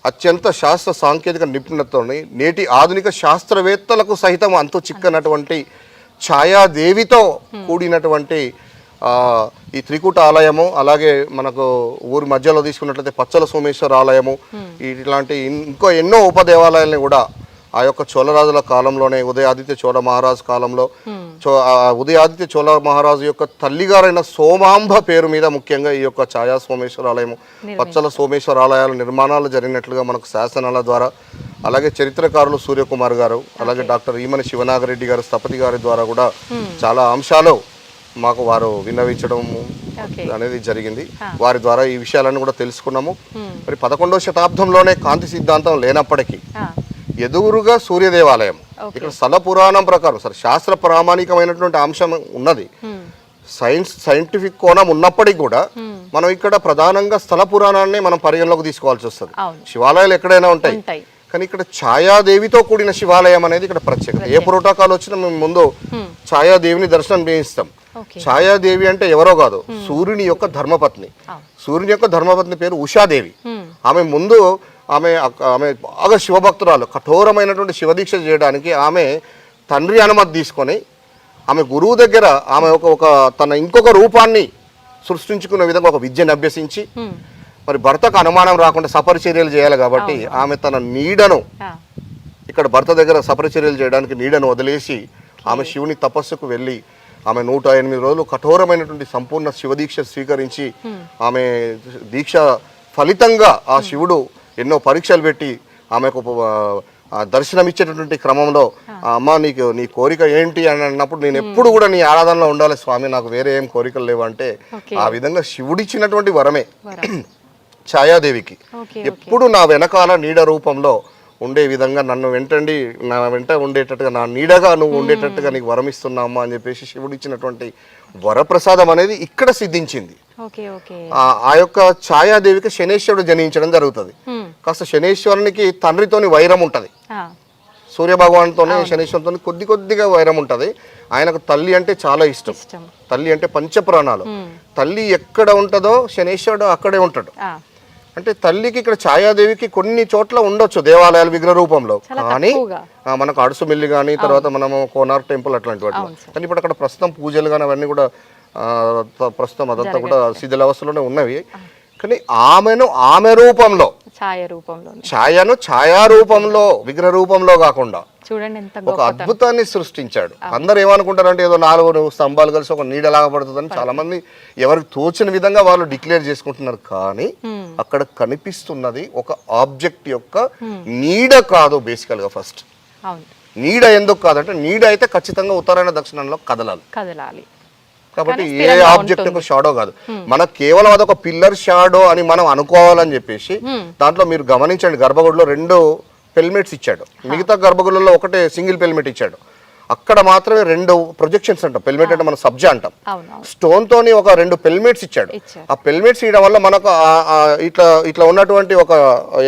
S7: అత్యంత శాస్త్ర సాంకేతిక నిపుణతతోని నేటి ఆధునిక శాస్త్రవేత్తలకు సహితం అంతు చిక్కనటువంటి ఛాయాదేవితో కూడినటువంటి ఈ త్రికూట ఆలయము, అలాగే మనకు ఊరి మధ్యలో తీసుకున్నట్లయితే పచ్చల సోమేశ్వర ఆలయము, ఇట్లాంటి ఇంకో ఎన్నో ఉపదేవాలయాలని కూడా ఆ యొక్క చోళరాజుల కాలంలోనే ఉదయాదిత్య చోళ మహారాజు కాలంలో ఉదయాదిత్య చోళ మహారాజు యొక్క తల్లిగారైన సోమాంబ పేరు మీద ముఖ్యంగా ఈ యొక్క ఛాయా సోమేశ్వర ఆలయం పచ్చల సోమేశ్వర ఆలయాల నిర్మాణాలు జరిగినట్లుగా మనకు శాసనాల ద్వారా, అలాగే చరిత్రకారులు సూర్యకుమార్ గారు, అలాగే డాక్టర్ ఈమని శివనాగరెడ్డి గారు స్థపతి గారి ద్వారా కూడా చాలా అంశాలు మాకు వారు విన్నవించడం అనేది జరిగింది. వారి ద్వారా ఈ విషయాలను కూడా తెలుసుకున్నాము. మరి 11వ శతాబ్దంలోనే కాంతి సిద్ధాంతం లేనప్పటికీ ఎదురుగా సూర్య దేవాలయం ఇక్కడ స్థల పురాణం ప్రకారం శాస్త్ర ప్రామాణికమైనటువంటి అంశం ఉన్నది. సైంటిఫిక్ కోణం ఉన్నప్పటికీ కూడా మనం ఇక్కడ ప్రధానంగా స్థల పురాణాన్ని మనం పరిగణలోకి తీసుకోవాల్సి వస్తుంది. శివాలయాలు ఎక్కడైనా ఉంటాయి, కానీ ఇక్కడ ఛాయాదేవితో కూడిన శివాలయం అనేది ఇక్కడ ప్రత్యేకత. ఏ ప్రోటోకాల్ వచ్చినా మేము ముందు ఛాయాదేవిని దర్శనం చేయిస్తాం. ఛాయాదేవి అంటే ఎవరో కాదు, సూర్యుని యొక్క ధర్మపత్ని. సూర్యుని యొక్క ధర్మపత్ని పేరు ఉషాదేవి. ఆమె ముందు ఆమె బాగా శివభక్తురాలు, కఠోరమైనటువంటి శివదీక్ష చేయడానికి ఆమె తండ్రి అనుమతి తీసుకొని ఆమె గురువు దగ్గర ఆమె ఒక తన ఇంకొక రూపాన్ని సృష్టించుకునే విధంగా ఒక విద్యను అభ్యసించి, మరి భర్తకు అనుమానం రాకుండా సపరిచర్యలు చేయాలి కాబట్టి ఆమె తన నీడను ఇక్కడ భర్త దగ్గర సపరిచర్యలు చేయడానికి నీడను వదిలేసి ఆమె శివుని తపస్సుకు వెళ్ళి ఆమె 108 రోజులు కఠోరమైనటువంటి సంపూర్ణ శివదీక్ష స్వీకరించి ఆమె దీక్ష ఫలితంగా ఆ శివుడు ఎన్నో పరీక్షలు పెట్టి ఆమెకు దర్శనం ఇచ్చేటటువంటి క్రమంలో అమ్మ నీ కోరిక ఏంటి అని అన్నప్పుడు నేను ఎప్పుడు కూడా నీ ఆరాధనలో ఉండాలి స్వామి, నాకు వేరే ఏం కోరికలు లేవు అంటే ఆ విధంగా శివుడిచ్చినటువంటి వరమే ఛాయాదేవికి ఎప్పుడు నా వెనకాల నీడ రూపంలో ఉండే విధంగా నన్ను నా వెంట ఉండేటట్టుగా నా నీడగా నువ్వు ఉండేటట్టుగా నీకు వరమిస్తున్నామ్మా అని చెప్పేసి శివుడు ఇచ్చినటువంటి వరప్రసాదం అనేది ఇక్కడ సిద్ధించింది. ఆ యొక్క ఛాయాదేవికి శనేశ్వరుడు జనించడం జరుగుతుంది. కాస్త శనేశ్వరునికి తండ్రితోని వైరం ఉంటది, సూర్య భగవాన్తోనే శనేశ్వరుతో కొద్దిగా వైరం ఉంటది. ఆయనకు తల్లి అంటే చాలా ఇష్టం. తల్లి అంటే పంచప్రాణాలు. తల్లి ఎక్కడ ఉంటుందో శనేశ్వరుడు అక్కడే ఉంటాడు. అంటే తల్లికి ఇక్కడ ఛాయాదేవికి కొన్ని చోట్ల ఉండొచ్చు దేవాలయాలు విగ్రహ రూపంలో, కానీ మనకు అడుసుమిల్లి కానీ తర్వాత మనము కోనార్ టెంపుల్ అట్లాంటి వాటి, కానీ ఇప్పుడు అక్కడ ప్రస్తుతం పూజలు కానీ అవన్నీ కూడా ప్రస్తుతం అదంతా కూడా శిథిలావస్థలోనే ఉన్నవి. కానీ ఆమె రూపంలో ఛాయా రూపంలో విగ్రహ రూపంలో కాకుండా ఒక అద్భుతాన్ని సృష్టించాడు. అందరు ఏమనుకుంటారంటే ఏదో 4 స్తంభాలు కలిసి ఒక నీడలాగా పడుతుందని చాలా మంది ఎవరికి తోచిన విధంగా వాళ్ళు డిక్లేర్ చేసుకుంటున్నారు. కానీ అక్కడ కనిపిస్తున్నది ఒక ఆబ్జెక్ట్ యొక్క నీడ కాదు. బేసికల్ గా ఫస్ట్ నీడ ఎందుకు కాదంటే నీడ అయితే ఖచ్చితంగా ఉత్తరాయణ దక్షిణంలో కదలాలి. కాబట్టి ఏ ఆబ్జెక్ట్ యొక్క షాడో కాదు, మనకు కేవలం అదొక పిల్లర్ షాడో అని మనం అనుకోవాలని చెప్పేసి దాంట్లో మీరు గమనించండి, గర్భగుడిలో 2 పెల్మెట్స్ ఇచ్చాడు, మిగతా గర్భగుడిలో ఒకటే సింగిల్ పెల్మెట్ ఇచ్చాడు. అక్కడ మాత్రమే 2 ప్రొజెక్షన్స్ అంటాం. పెల్మెట్ అంటే మనం సబ్జా అంటాం. స్టోన్ తోని ఒక 2 పెల్మెట్స్ ఇచ్చాడు. ఆ పెల్మెట్స్ ఇవ్వడం వల్ల మనకు ఇట్లా ఉన్నటువంటి ఒక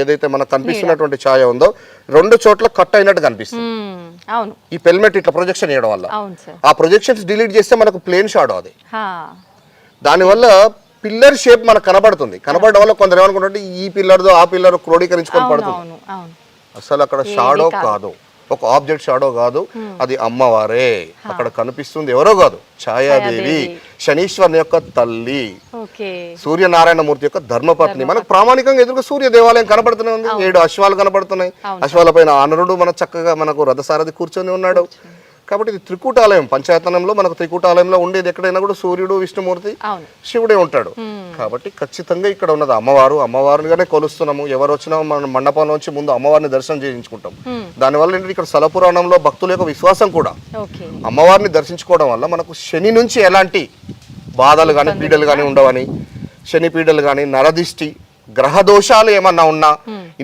S7: ఏదైతే మనకు కనిపిస్తున్నటువంటి ఛాయ ఉందో 2 చోట్ల కట్ అయినట్టు కనిపిస్తుంది. ఈ పెల్మెట్ ఇట్లా ప్రొజెక్షన్ ఇవ్వడం వల్ల ఆ ప్రొజెక్షన్స్ డిలీట్ చేస్తే మనకు ప్లేన్ షాడో అది. దానివల్ల పిల్లర్ షేప్ మనకు కనబడడం వల్ల కొందరు ఏమనుకుంటే ఈ పిల్లర్దో ఆ పిల్లర్ క్రోడీకరించుకొని పడుతుంది. అసలు అక్కడ షాడో కాదు, ఒక ఆబ్జెక్ట్ షాడో కాదు, అది అమ్మవారే. అక్కడ కనిపిస్తుంది ఎవరో కాదు, ఛాయాదేవి, శనీశ్వరుని యొక్క తల్లి, సూర్యనారాయణమూర్తి యొక్క ధర్మపత్ని. మనకు ప్రామాణికంగా ఎదురుగా సూర్య దేవాలయం కనబడుతూనే ఉంది. 7 అశ్వాలు కనబడుతున్నాయి. అశ్వాల పైన ఆనరుడు మన చక్కగా మనకు రథసారథి కూర్చొని ఉన్నాడు. కాబట్టి ఇది త్రికూటాలయం. పంచాయతనంలో మనకు త్రికూటాలయంలో ఉండేది ఎక్కడైనా కూడా సూర్యుడు, విష్ణుమూర్తి, శివుడే ఉంటాడు. కాబట్టి ఖచ్చితంగా ఇక్కడ ఉన్నది అమ్మవారిగానే కొలుస్తున్నాము. ఎవరు వచ్చినా మన మండపంలోంచి ముందు అమ్మవారిని దర్శనం చేయించుకుంటాం. దానివల్ల ఏంటంటే ఇక్కడ స్థల పురాణంలో భక్తుల యొక్క విశ్వాసం కూడా అమ్మవారిని దర్శించుకోవడం వల్ల మనకు శని నుంచి ఎలాంటి బాధలు కానీ పీడలు కానీ ఉండవని, శని పీడలు కానీ, నరదిష్టి, గ్రహ దోషాలు ఏమన్నా ఉన్నా,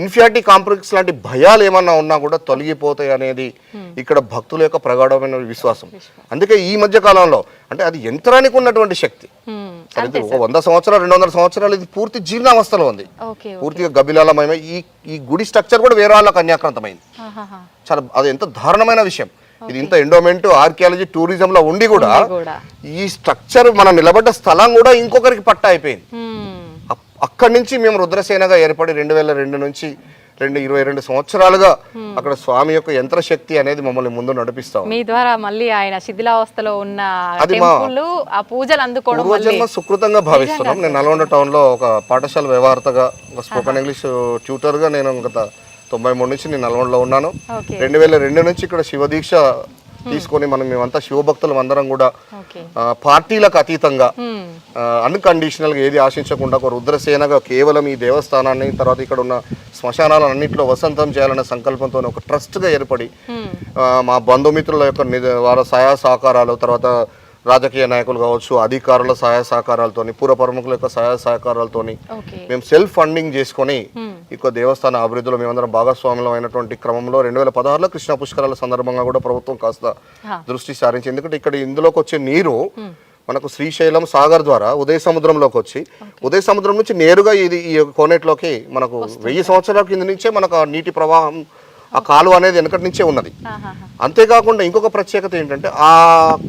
S7: ఇన్ఫియారిటీ కాంప్లెక్స్ లాంటి భయాలు ఏమన్నా ఉన్నా కూడా తొలగిపోతాయి అనేది ఇక్కడ భక్తుల యొక్క ప్రగాఢమైన విశ్వాసం. అందుకే ఈ మధ్య కాలంలో అంటే అది యంత్రానికి ఉన్నటువంటి శక్తి. 100 సంవత్సరాలు 200 సంవత్సరాలు ఇది పూర్తి జీర్ణావస్థలో ఉంది, పూర్తిగా గబిలాలమయమై ఈ గుడి స్ట్రక్చర్ కూడా వేరే వాళ్ళకి అన్యాక్రాంతమైంది. చాలా అది ఎంత దారుణమైన విషయం. ఇది ఇంత ఎండోమెంట్, ఆర్కియాలజీ, టూరిజం లో ఉండి కూడా ఈ స్ట్రక్చర్ మనం నిలబడ్డ స్థలం కూడా ఇంకొకరికి పట్టా అయిపోయింది. అక్కడి నుంచి మేము రుద్రసేనగా ఏర్పడి 2002 నుంచి 22 సంవత్సరాలుగా అక్కడ స్వామి యొక్క యంత్రశక్తి అనేది మమ్మల్ని ముందు నడిపిస్తాం.
S2: మీ ద్వారా మళ్ళీ ఆయన శిథిలావస్థలో ఉన్న టెంపుల్ ఆ పూజలు అందుకోవడం
S7: పూర్వజన్మ సుకృతంగా భావిస్తున్నాం. నేను నల్గొండ టౌన్ లో ఒక పాఠశాల వ్యవహారతగా, ఒక స్పోకెన్ ఇంగ్లీష్ ట్యూటర్ గా నేను గత 93 నుంచి నేను నల్గొండలో ఉన్నాను.
S2: ఓకే
S7: 2002 నుంచి ఇక్కడ శివదీక్ష తీసుకొని మేమంతా శివభక్తులం అందరం కూడా
S2: ఓకే
S7: పార్టీలకు అతీతంగా అన్కండిషనల్ గా ఏది ఆశించకుండా ఒక రుద్రసేనగా కేవలం ఈ దేవస్థానాన్ని తర్వాత ఇక్కడ ఉన్న శ్మశానాలన్నింటిలో వసంతం చేయాలనే సంకల్పంతో ఒక ట్రస్ట్ గా ఏర్పడి మా బంధుమిత్రుల యొక్క వారి సహాయ సహకారాలు, తర్వాత రాజకీయ నాయకులు కావచ్చు, అధికారుల సహాయ సహకారాలతోని, పూర్వ ప్రముఖుల యొక్క సహాయ సహకారాలతోని మేము సెల్ఫ్ ఫండింగ్ చేసుకొని ఇక దేవస్థాన అభివృద్ధిలో మేమందరం భాగస్వాములం అయినటువంటి క్రమంలో 2016లో కృష్ణా పుష్కరాల సందర్భంగా కూడా ప్రభుత్వం కాస్త దృష్టి సారించింది. ఎందుకంటే ఇక్కడ ఇందులోకి వచ్చే నీరు మనకు శ్రీశైలం సాగర్ ద్వారా ఉదయ సముద్రంలోకి వచ్చి ఉదయ సముద్రం నుంచి నేరుగా ఈ కోనేట్లోకి మనకు 1000 సంవత్సరాల కింద నుంచే మనకు ఆ నీటి ప్రవాహం, ఆ కాలువ అనేది వెనకటి నుంచే ఉన్నది. అంతేకాకుండా ఇంకొక ప్రత్యేకత ఏంటంటే ఆ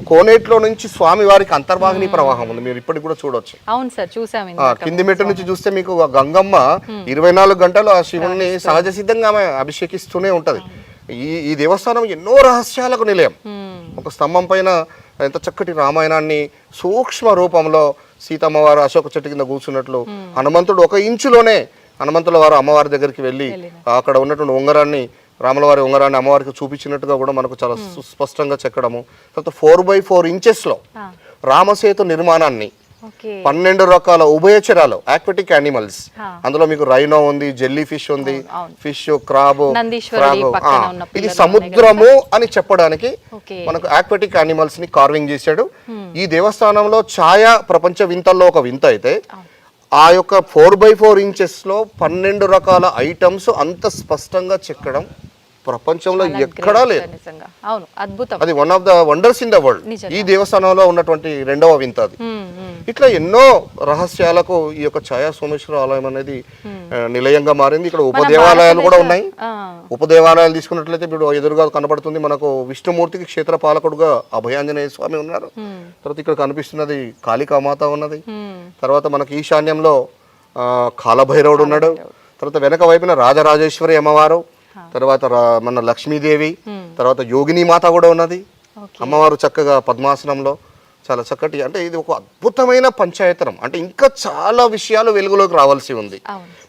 S7: కోనేట్లో నుంచి స్వామి వారికి అంతర్వాహిని ప్రవాహం ఉంది, మీరు ఇప్పటికి కూడా చూడొచ్చు.
S2: అవును సార్, చూసాము.
S7: కింది మెట్టు నుంచి చూస్తే మీకు ఆ గంగమ్మ 24 గంటలు ఆ శివుణ్ణి సహజ సిద్ధంగా ఆమె అభిషేకిస్తూనే ఉంటది. ఈ దేవస్థానం ఎన్నో రహస్యాలకు నిలయం. ఒక స్తంభం పైన ఎంత చక్కటి రామాయణాన్ని సూక్ష్మ రూపంలో సీతమ్మవారు అశోక చెట్టు కింద కూర్చున్నట్లు, హనుమంతుడు 1 ఇంచులోనే హనుమంతుల వారు అమ్మవారి దగ్గరికి వెళ్ళి అక్కడ ఉన్నటువంటి ఉంగరాన్ని, రాములవారి ఉంగరాన్ని అమ్మవారికి చూపించినట్టుగా కూడా మనకు చాలా సుస్పష్టంగా చెక్కడము. తర్వాత 4x4 ఇంచెస్లో రామసేతు నిర్మాణాన్ని 12 రకాల ఉభయచరాలు ఆక్వాటిక్ యానిమల్స్, అందులో మీకు రైనో ఉంది, జెల్లీ ఫిష్ ఉంది, ఫిష్, క్రాబ్, ఇది సముద్రము అని చెప్పడానికి మనకు ఆక్వాటిక్ యానిమల్స్ ని కార్వింగ్ చేశాడు. ఈ దేవస్థానంలో ఛాయా ప్రపంచ వింతల్లో ఒక వింత అయితే ఆ యొక్క 4x4 ఇంచెస్లో 12 రకాల ఐటమ్స్ అంత స్పష్టంగా చెక్కడం ప్రపంచంలో ఎక్కడా లేదు. అది one of the wonders in the world. ఈ దేవస్థానంలో ఉన్నటువంటి 2వ వింత అది. ఇట్లా ఎన్నో రహస్యాలకు ఈ యొక్క ఛాయా సోమేశ్వర ఆలయం అనేది నిలయంగా మారింది. ఇక్కడ ఉపదేవాలయాలు కూడా ఉన్నాయి. ఉపదేవాలయాలు తీసుకున్నట్లయితే ఇప్పుడు ఎదురుగా కనబడుతుంది మనకు విష్ణుమూర్తికి క్షేత్ర పాలకుడుగా అభయాంజనేయ స్వామి ఉన్నారు. తర్వాత ఇక్కడ కనిపిస్తున్నది కాళికామాత ఉన్నది. తర్వాత మనకి ఈశాన్యంలో కాలభైరవుడు ఉన్నాడు. తర్వాత వెనక వైపున రాజరాజేశ్వరి అమ్మవారు, తర్వాత మన లక్ష్మీదేవి, తర్వాత యోగిని మాత కూడా ఉన్నది. అమ్మవారు చక్కగా పద్మాసనంలో చాలా చక్కటి, అంటే ఇది ఒక అద్భుతమైన పంచాయతనం. అంటే ఇంకా చాలా విషయాలు వెలుగులోకి రావాల్సి ఉంది.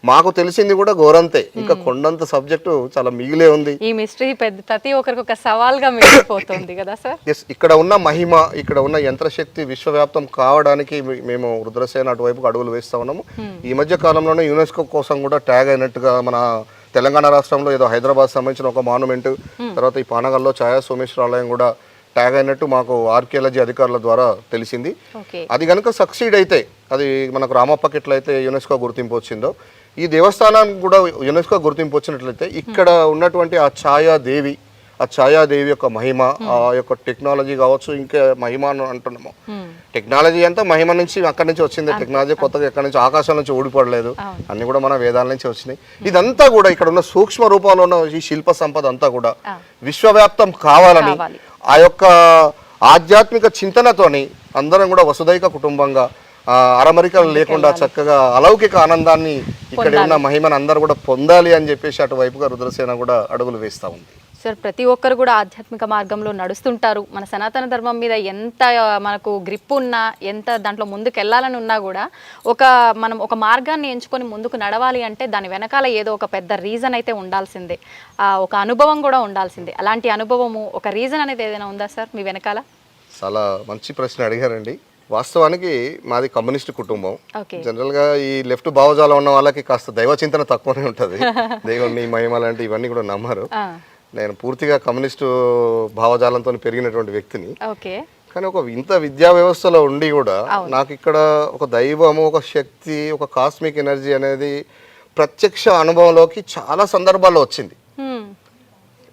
S7: మాకు తెలిసింది కూడా గోరంతే, ఇంకా కొండంత సబ్జెక్టు చాలా మిగిలే ఉంది.
S2: ఈ మిస్టరీ ప్రతి ఒక్కరికి ఒక సవాల్గా మిగిలిపోతుంది కదా సార్.
S7: ఎస్, ఇక్కడ ఉన్న మహిమ, ఇక్కడ ఉన్న యంత్రశక్తి విశ్వవ్యాప్తం కావడానికి మేము రుద్రసేన అటువైపుకు అడుగులు వేస్తా ఉన్నాము. ఈ మధ్య కాలంలోనే యునెస్కో కోసం కూడా ట్యాగ్ అయినట్టుగా మన తెలంగాణ రాష్ట్రంలో ఏదో హైదరాబాద్ సంబంధించిన ఒక మాన్యుమెంట్, తర్వాత ఈ పానగల్లో ఛాయా సోమేశ్వర ఆలయం కూడా ట్యాగ్ అయినట్టు మాకు ఆర్కియాలజీ అధికారుల ద్వారా తెలిసింది. అది కనుక సక్సీడ్ అయితే, అది మనకు రామప్పకి ఎట్లయితే యునెస్కో గుర్తింపు వచ్చిందో, ఈ దేవస్థానానికి కూడా యునెస్కో గుర్తింపు వచ్చినట్లయితే ఇక్కడ ఉన్నటువంటి ఆ ఛాయాదేవి యొక్క మహిమ, ఆ యొక్క టెక్నాలజీ కావచ్చు, ఇంకా మహిమ అని అంటున్నాము. టెక్నాలజీ అంతా మహిమ నుంచి అక్కడి నుంచి వచ్చింది. టెక్నాలజీ కొత్తగా ఎక్కడి నుంచి ఆకాశం నుంచి ఊడిపడలేదు, అన్ని కూడా మన వేదాల నుంచి వచ్చినాయి. ఇదంతా కూడా ఇక్కడ ఉన్న సూక్ష్మ రూపంలో ఉన్న ఈ శిల్ప సంపద అంతా కూడా విశ్వవ్యాప్తం కావాలని ఆ యొక్క ఆధ్యాత్మిక చింతనతోని అందరం కూడా వసుదైక కుటుంబంగా అరమరికలు లేకుండా చక్కగా అలౌకిక ఆనందాన్ని ఇక్కడ ఉన్న మహిమను అందరూ కూడా పొందాలి అని చెప్పేసి అటువైపుగా రుద్రసేన కూడా అడుగులు వేస్తూ ఉంది.
S2: సార్, ప్రతి ఒక్కరు కూడా ఆధ్యాత్మిక మార్గంలో నడుస్తుంటారు. మన సనాతన ధర్మం మీద ఎంత మనకు గ్రిప్ ఉన్నా, ఎంత దాంట్లో ముందుకు వెళ్ళాలని ఉన్నా కూడా మనం ఒక మార్గాన్ని ఎంచుకొని ముందుకు నడవాలి అంటే దాని వెనకాల ఏదో ఒక పెద్ద రీజన్ అయితే ఉండాల్సిందే, ఒక అనుభవం కూడా ఉండాల్సిందే. అలాంటి అనుభవము, ఒక రీజన్ అనేది ఏదైనా ఉందా సార్ మీ వెనకాల?
S7: చాలా మంచి ప్రశ్న అడిగారండి. వాస్తవానికి మాది కమ్యూనిస్ట్ కుటుంబం. జనరల్గా ఈ లెఫ్ట్ భావజాలం ఉన్న వాళ్ళకి కాస్త దైవ చింతన తక్కువనే ఉంటుంది. దేవుణ్ణి, మహిమ లాంటి ఇవన్నీ కూడా నమ్మరు. నేను పూర్తిగా కమ్యూనిస్టు భావజాలంతో పెరిగినటువంటి వ్యక్తిని. కానీ ఒక ఇంత విద్యా వ్యవస్థలో ఉండి కూడా నాకు ఇక్కడ ఒక దైవము, ఒక శక్తి, ఒక కాస్మిక్ ఎనర్జీ అనేది ప్రత్యక్ష అనుభవంలోకి చాలా సందర్భాల్లో వచ్చింది.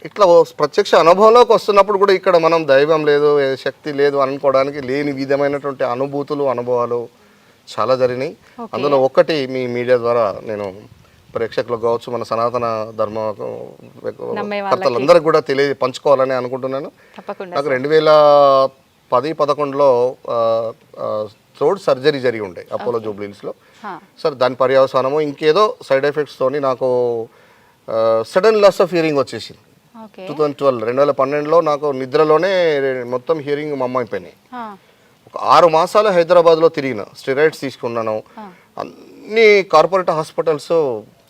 S7: ఇట్లా ప్రత్యక్ష అనుభవంలోకి వస్తున్నప్పుడు కూడా ఇక్కడ మనం దైవం లేదు, శక్తి లేదు అనుకోవడానికి లేని విధమైనటువంటి అనుభూతులు, అనుభవాలు చాలా జరిగినాయి. అందులో ఒకటి మీ మీడియా ద్వారా నేను ప్రేక్షకులకు కావచ్చు, మన సనాతన ధర్మ కర్తలందరికీ కూడా పంచుకోవాలని అనుకుంటున్నాను. నాకు 2010-11లో థ్రోట్ సర్జరీ జరిగి ఉండే అపోలో జూబ్లీహిల్స్లో. సార్ దాని పర్యవసానము ఇంకేదో సైడ్ ఎఫెక్ట్స్ తోని నాకు సడన్ లాస్ ఆఫ్ హియరింగ్ వచ్చేసింది. 2012లో నాకు నిద్రలోనే మొత్తం హియరింగ్ అయిపోయినాయి. ఒక 6 మాసాలు హైదరాబాద్లో తిరిగిన, స్టెరాయిడ్స్ తీసుకున్నాను, అన్ని కార్పొరేట్ హాస్పిటల్స్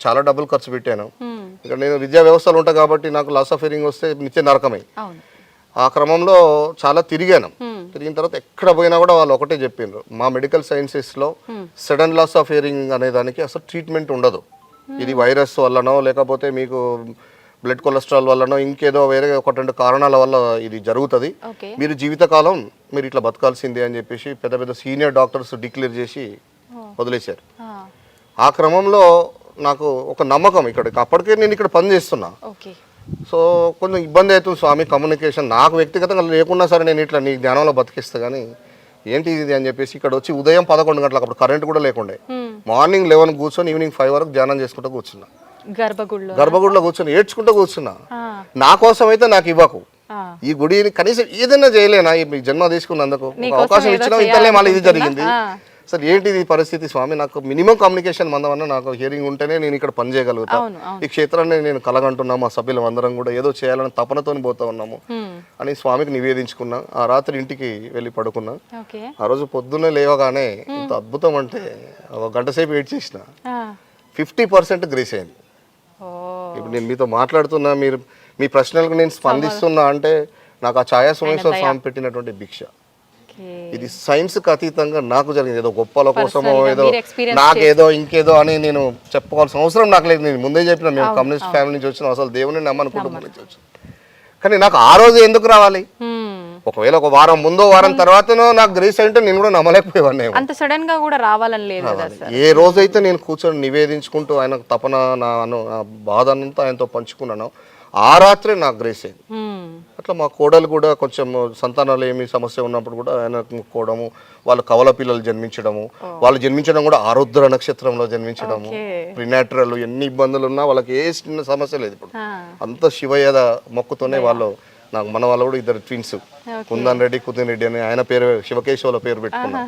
S7: చాలా డబ్బులు ఖర్చు పెట్టాను. ఇక్కడ నేను విద్యా వ్యవస్థలో ఉంటా కాబట్టి నాకు లాస్ ఆఫ్ హియరింగ్ వస్తే నిత్య నరకమే.
S2: అవును.
S7: ఆ క్రమంలో చాలా తిరిగాను. తిరిగిన తర్వాత ఎక్కడ పోయినా కూడా వాళ్ళు ఒకటే చెప్పిండ్రు, మా మెడికల్ సైన్సెస్లో సడన్ లాస్ ఆఫ్ హియరింగ్ అనే దానికి అసలు ట్రీట్మెంట్ ఉండదు. ఇది వైరస్ వల్లనో లేకపోతే మీకు బ్లడ్ కొలెస్ట్రాల్ వల్లనో ఇంకేదో వేరే 1-2 కారణాల వల్ల ఇది జరుగుతుంది, మీరు జీవితకాలం మీరు ఇట్లా బతకాల్సిందే అని చెప్పేసి పెద్ద పెద్ద సీనియర్ డాక్టర్స్ డిక్లేర్ చేసి వదిలేశారు. ఆ క్రమంలో నాకు ఒక నమ్మకం, అప్పటికే నేను ఇక్కడ పని చేస్తున్నా, సో కొంచెం ఇబ్బంది అవుతుంది స్వామి కమ్యూనికేషన్ నాకు వ్యక్తిగతంగా లేకున్నా సరే నేను ఇట్లా నీ జ్ఞానంలో బతికిస్తా కానీ ఏంటి ఇది అని చెప్పేసి ఇక్కడ వచ్చి ఉదయం 11 గంటలకు అప్పుడు కరెంట్ కూడా లేకుండే మార్నింగ్ 11 కూర్చొని ఈవినింగ్ 5 వరకు ధ్యానం చేసుకుంటూ కూర్చున్నా. గర్భగుడిలో కూర్చొని ఏడ్చుకుంటూ కూర్చున్నా. నా కోసం అయితే నాకు ఇవ్వకు, ఈ గుడిని కనీసం ఏదైనా చేయలేనా ఈ జన్మ తీసుకున్నందుకు అవకాశం ఇచ్చినా ఇంతలే మళ్ళీ ఇది జరిగింది. సార్ ఏంటిది పరిస్థితి స్వామి, నాకు మినిమం కమ్యూనికేషన్ మందమన్నా నాకు హియరింగ్ ఉంటేనే నేను ఇక్కడ పని చేయగలుగుతా, ఈ క్షేత్రాన్ని నేను కలగంటున్నాము, మా సభ్యులం అందరం కూడా ఏదో చేయాలని తపనతో పోతా ఉన్నాము అని స్వామికి నివేదించుకున్నా. ఆ రాత్రి ఇంటికి వెళ్ళి పడుకున్నా. ఆ రోజు పొద్దున్నే లేవగానే ఇంత అద్భుతం అంటే 1 గంట సేపు వెయిట్ చేసిన 50% గ్రేస్ అయింది. ఇప్పుడు నేను మీతో మాట్లాడుతున్నా, మీరు మీ ప్రశ్నలకు నేను స్పందిస్తున్నా అంటే నాకు ఆ ఛాయా సోమేశ్వర స్వామి పెట్టినటువంటి భిక్ష. ఇది సైన్స్ కి అతీతంగా నాకు జరిగింది. ఏదో గొప్పల కోసమో ఏదో నాకేదో ఇంకేదో అని నేను చెప్పుకోవాల్సిన అవసరం నాకు లేదు. నేను ముందే చెప్పిన మేము కమ్యూనిస్ట్ ఫ్యామిలీ నుంచి వచ్చినాం, అసలు దేవుని నమ్మని కుటుంబం నుంచి వచ్చాం. కానీ నాకు ఆ రోజు ఎందుకు రావాలి? ఒకవేళ ఒక వారం ముందో వారం తర్వాతనో నాకు గ్రేస్ అంటే నేను కూడా నమ్మలేకపోయేవాడిని.
S2: అంత సడన్ గా కూడా రావాలని లేదు.
S7: ఏ రోజైతే నేను కూర్చొని నివేదించుకుంటూ ఆయన తపన నా బాధ అంతా ఆయనతో పంచుకున్నాను, ఆ రాత్రే నాకు గ్రేస్ అయింది. అట్లా మా కోడలు కూడా కొంచెం సంతానాలు ఏమి సమస్య ఉన్నప్పుడు కూడా ఆయన ముక్కోవడము, వాళ్ళ కవల పిల్లలు జన్మించడము, వాళ్ళు జన్మించడం కూడా ఆరుద్ర నక్షత్రంలో జన్మించడము, ప్రినాటరల్ ఎన్ని ఇబ్బందులు ఉన్నా వాళ్ళకి ఏ చిన్న సమస్య లేదు. ఇప్పుడు అంత శివయ్య మొక్కుతోనే వాళ్ళు నాకు మన వాళ్ళు కూడా 2 ట్విన్స్ కుందన్ రెడ్డి కుతిన్ రెడ్డి అని ఆయన పేరు శివకేశవుల పేరు పెట్టుకున్నా.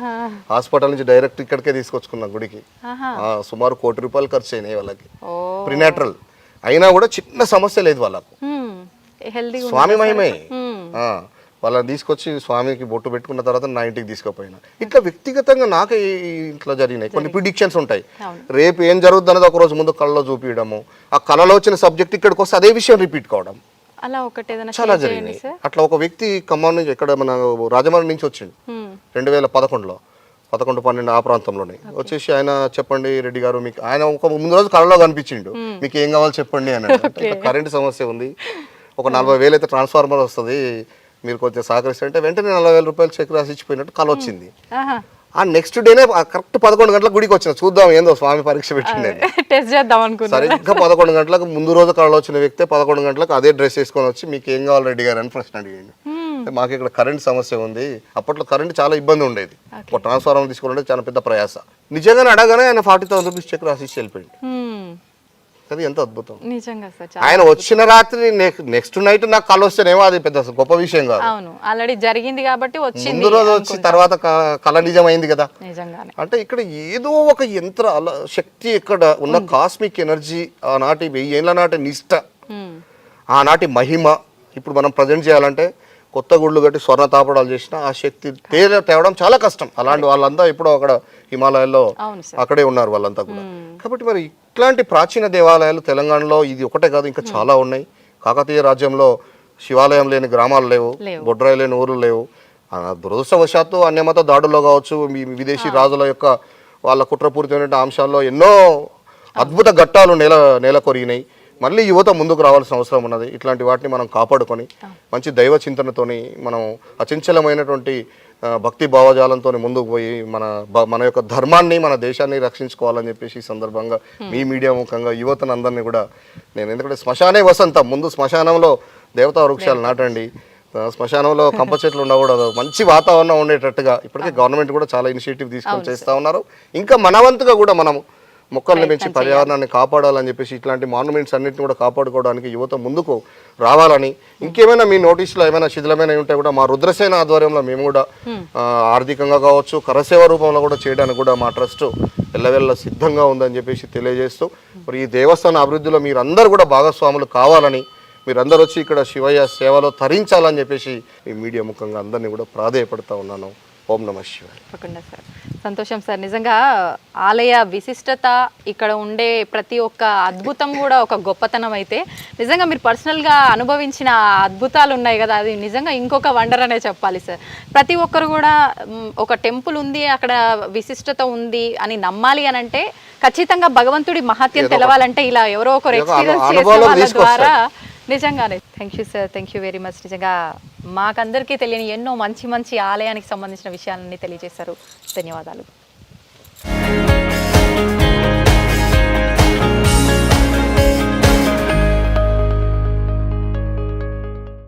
S7: హాస్పిటల్ నుంచి డైరెక్ట్ ఇక్కడికే తీసుకొచ్చుకున్నా గుడికి. సుమారు 1 కోటి రూపాయలు ఖర్చు అయినాయి వాళ్ళకి ప్రినాటరల్. అయినా కూడా చిన్న సమస్య లేదు వాళ్ళకు. స్వామి మహిమే. వాళ్ళని తీసుకొచ్చి స్వామికి బొట్టు పెట్టుకున్న తర్వాత నా ఇంటికి తీసుకుపోయినా. ఇట్లా వ్యక్తిగతంగా నాకే ఇట్లా జరిగినాయి. కొన్ని ప్రిడిక్షన్స్ ఉంటాయి, రేపు ఏం జరుగుతుంది అనేది ఒక రోజు ముందు కళ్ళలో చూపించడము, ఆ కళలో వచ్చిన సబ్జెక్ట్ ఇక్కడికి వస్తే అదే విషయం రిపీట్ కావడం చాలా జరిగినాయి. అట్లా ఒక వ్యక్తి ఖమ్మం నుంచి ఇక్కడ మన రాజమండ్రి నుంచి వచ్చిండు 2011లో 11-12 ఆ ప్రాంతంలోనే వచ్చేసి ఆయన చెప్పండి రెడ్డి గారు మీకు, ఆయన ఒక ముందు రోజు కళలో కనిపించిండు, మీకు ఏం కావాలో చెప్పండి అని. కరెంట్ సమస్య ఉంది, ఒక 40,000 అయితే ట్రాన్స్ఫార్మర్ వస్తుంది, మీరు కొంచెం సహకరిస్తే వెంటనే 40,000 రూపాయలు చెక్ రాసి ఇచ్చిపోయినట్టు కళ వచ్చింది. ఆ నెక్స్ట్ డేనే కరెక్ట్ 11 గంటలకు గుడికి వచ్చిన, చూద్దాం ఏందో స్వామి పరీక్ష పెట్టిండే సరిగ్గా 11 గంటలకు ముందు రోజు కళలో వచ్చిన వ్యక్తి 11 గంటలకు అదే డ్రెస్ వేసుకొని వచ్చి మీకు ఏం కావాలి రెడ్డి గారు అని ప్రశ్న అడిగాడు. మాకు ఇక్కడ కరెంట్ సమస్య ఉంది, అప్పట్లో కరెంట్ చాలా ఇబ్బంది ఉండేది, ఒక ట్రాన్స్ఫార్మర్ తీసుకోవాలంటే చాలా పెద్ద ప్రయాస. నిజంగానే అడగానే ఆయన 40,000 రూపీస్ చెక్ రాసి ఇచ్చి వెళ్ళిపోయింది. అది ఎంత అద్భుతం నిజంగా సార్. ఆయన వచ్చిన రాత్రి నెక్స్ట్ నైట్ నాకు కళ వస్తేనేమో అది పెద్ద గొప్ప విషయం కాదు,
S2: ఆల్రెడీ జరిగింది కాబట్టి
S7: ముందు రోజు వచ్చి తర్వాత కళ నిజమైంది కదా. అంటే ఇక్కడ ఏదో ఒక యంత్ర శక్తి, ఇక్కడ ఉన్న కాస్మిక్ ఎనర్జీ, ఆనాటి 1000 ఏళ్ల నాటి నిష్ట, ఆనాటి మహిమ ఇప్పుడు మనం ప్రజెంట్ చేయాలంటే కొత్త గుళ్ళు కట్టి స్వర్ణ తాపడాలు చేసిన ఆ శక్తి తేవడం చాలా కష్టం. అలాంటి వాళ్ళంతా ఇప్పుడు అక్కడ హిమాలయాల్లో అక్కడే ఉన్నారు వాళ్ళంతా కూడా. కాబట్టి మరి ఇట్లాంటి ప్రాచీన దేవాలయాలు తెలంగాణలో ఇది ఒకటే కాదు, ఇంకా చాలా ఉన్నాయి. కాకతీయ రాజ్యంలో శివాలయం లేని గ్రామాలు లేవు, బొడ్రాయి లేని ఊర్లు లేవు. దురదృష్టవశాత్తు అన్యమత దాడుల్లో కావచ్చు, విదేశీ రాజుల యొక్క వాళ్ళ కుట్రపూరితమైన అంశాల్లో ఎన్నో అద్భుత ఘట్టాలు నేల కొరిగినాయి. మళ్ళీ యువత ముందుకు రావాల్సిన అవసరం ఉన్నది. ఇట్లాంటి వాటిని మనం కాపాడుకొని మంచి దైవ చింతనతోని మనం అచంచలమైనటువంటి భక్తి భావజాలంతో ముందుకు పోయి మన యొక్క ధర్మాన్ని, మన దేశాన్ని రక్షించుకోవాలని చెప్పేసి ఈ సందర్భంగా మీ మీడియా ముఖంగా యువతను అందరినీ కూడా నేను, ఎందుకంటే శ్మశానే వసంతం, ముందు శ్మశానంలో దేవతా వృక్షాలు నాటండి, శ్మశానంలో కంప చెట్లు ఉండకూడదు, మంచి వాతావరణం ఉండేటట్టుగా ఇప్పటికే గవర్నమెంట్ కూడా చాలా ఇనిషియేటివ్ తీసుకొని చేస్తూ ఉన్నారు. ఇంకా మనవంతుగా కూడా మనము మొక్కల్ని పెంచి పర్యావరణాన్ని కాపాడాలని చెప్పేసి ఇట్లాంటి మాన్యుమెంట్స్ అన్నింటిని కూడా కాపాడుకోవడానికి యువత ముందుకు రావాలని, ఇంకేమైనా మీ నోటీసులో ఏమైనా శిథిలమైన ఉంటే కూడా మా రుద్రసేన ఆధ్వర్యంలో మేము కూడా ఆర్థికంగా కావచ్చు, కరసేవ రూపంలో కూడా చేయడానికి కూడా మా ట్రస్ట్ ఎల్లవెల్ల సిద్ధంగా ఉందని చెప్పేసి తెలియజేస్తూ, మరి ఈ దేవస్థాన అభివృద్ధిలో మీరందరూ కూడా భాగస్వాములు కావాలని, మీరందరూ వచ్చి ఇక్కడ శివయ్య సేవలో తరించాలని చెప్పేసి ఈ మీడియా ముఖంగా అందరినీ కూడా ప్రాధేయపడుతూ ఉన్నాను. ఓం నమః శివాయ.
S2: తప్పకుండా సార్. సంతోషం సార్. నిజంగా ఆలయ విశిష్టత, ఇక్కడ ఉండే ప్రతి ఒక్క అద్భుతం కూడా ఒక గొప్పతనం అయితే నిజంగా మీరు పర్సనల్గా అనుభవించిన అద్భుతాలు ఉన్నాయి కదా, అది నిజంగా ఇంకొక వండర్ అనే చెప్పాలి సార్. ప్రతి ఒక్కరు కూడా ఒక టెంపుల్ ఉంది, అక్కడ విశిష్టత ఉంది అని నమ్మాలి అని అంటే ఖచ్చితంగా భగవంతుడి మహత్యం తెలవాలంటే ఇలా ఎవరో ఒకరు ఎక్స్పీరియన్స్ చేసే వాళ్ళ ద్వారా నిజంగానే. Thank you sir, thank you very much. నిజంగా మాకందరికీ తెలియని ఎన్నో మంచి మంచి ఆలయానికి సంబంధించిన విషయాలన్నీ తెలియజేశారు. ధన్యవాదాలు.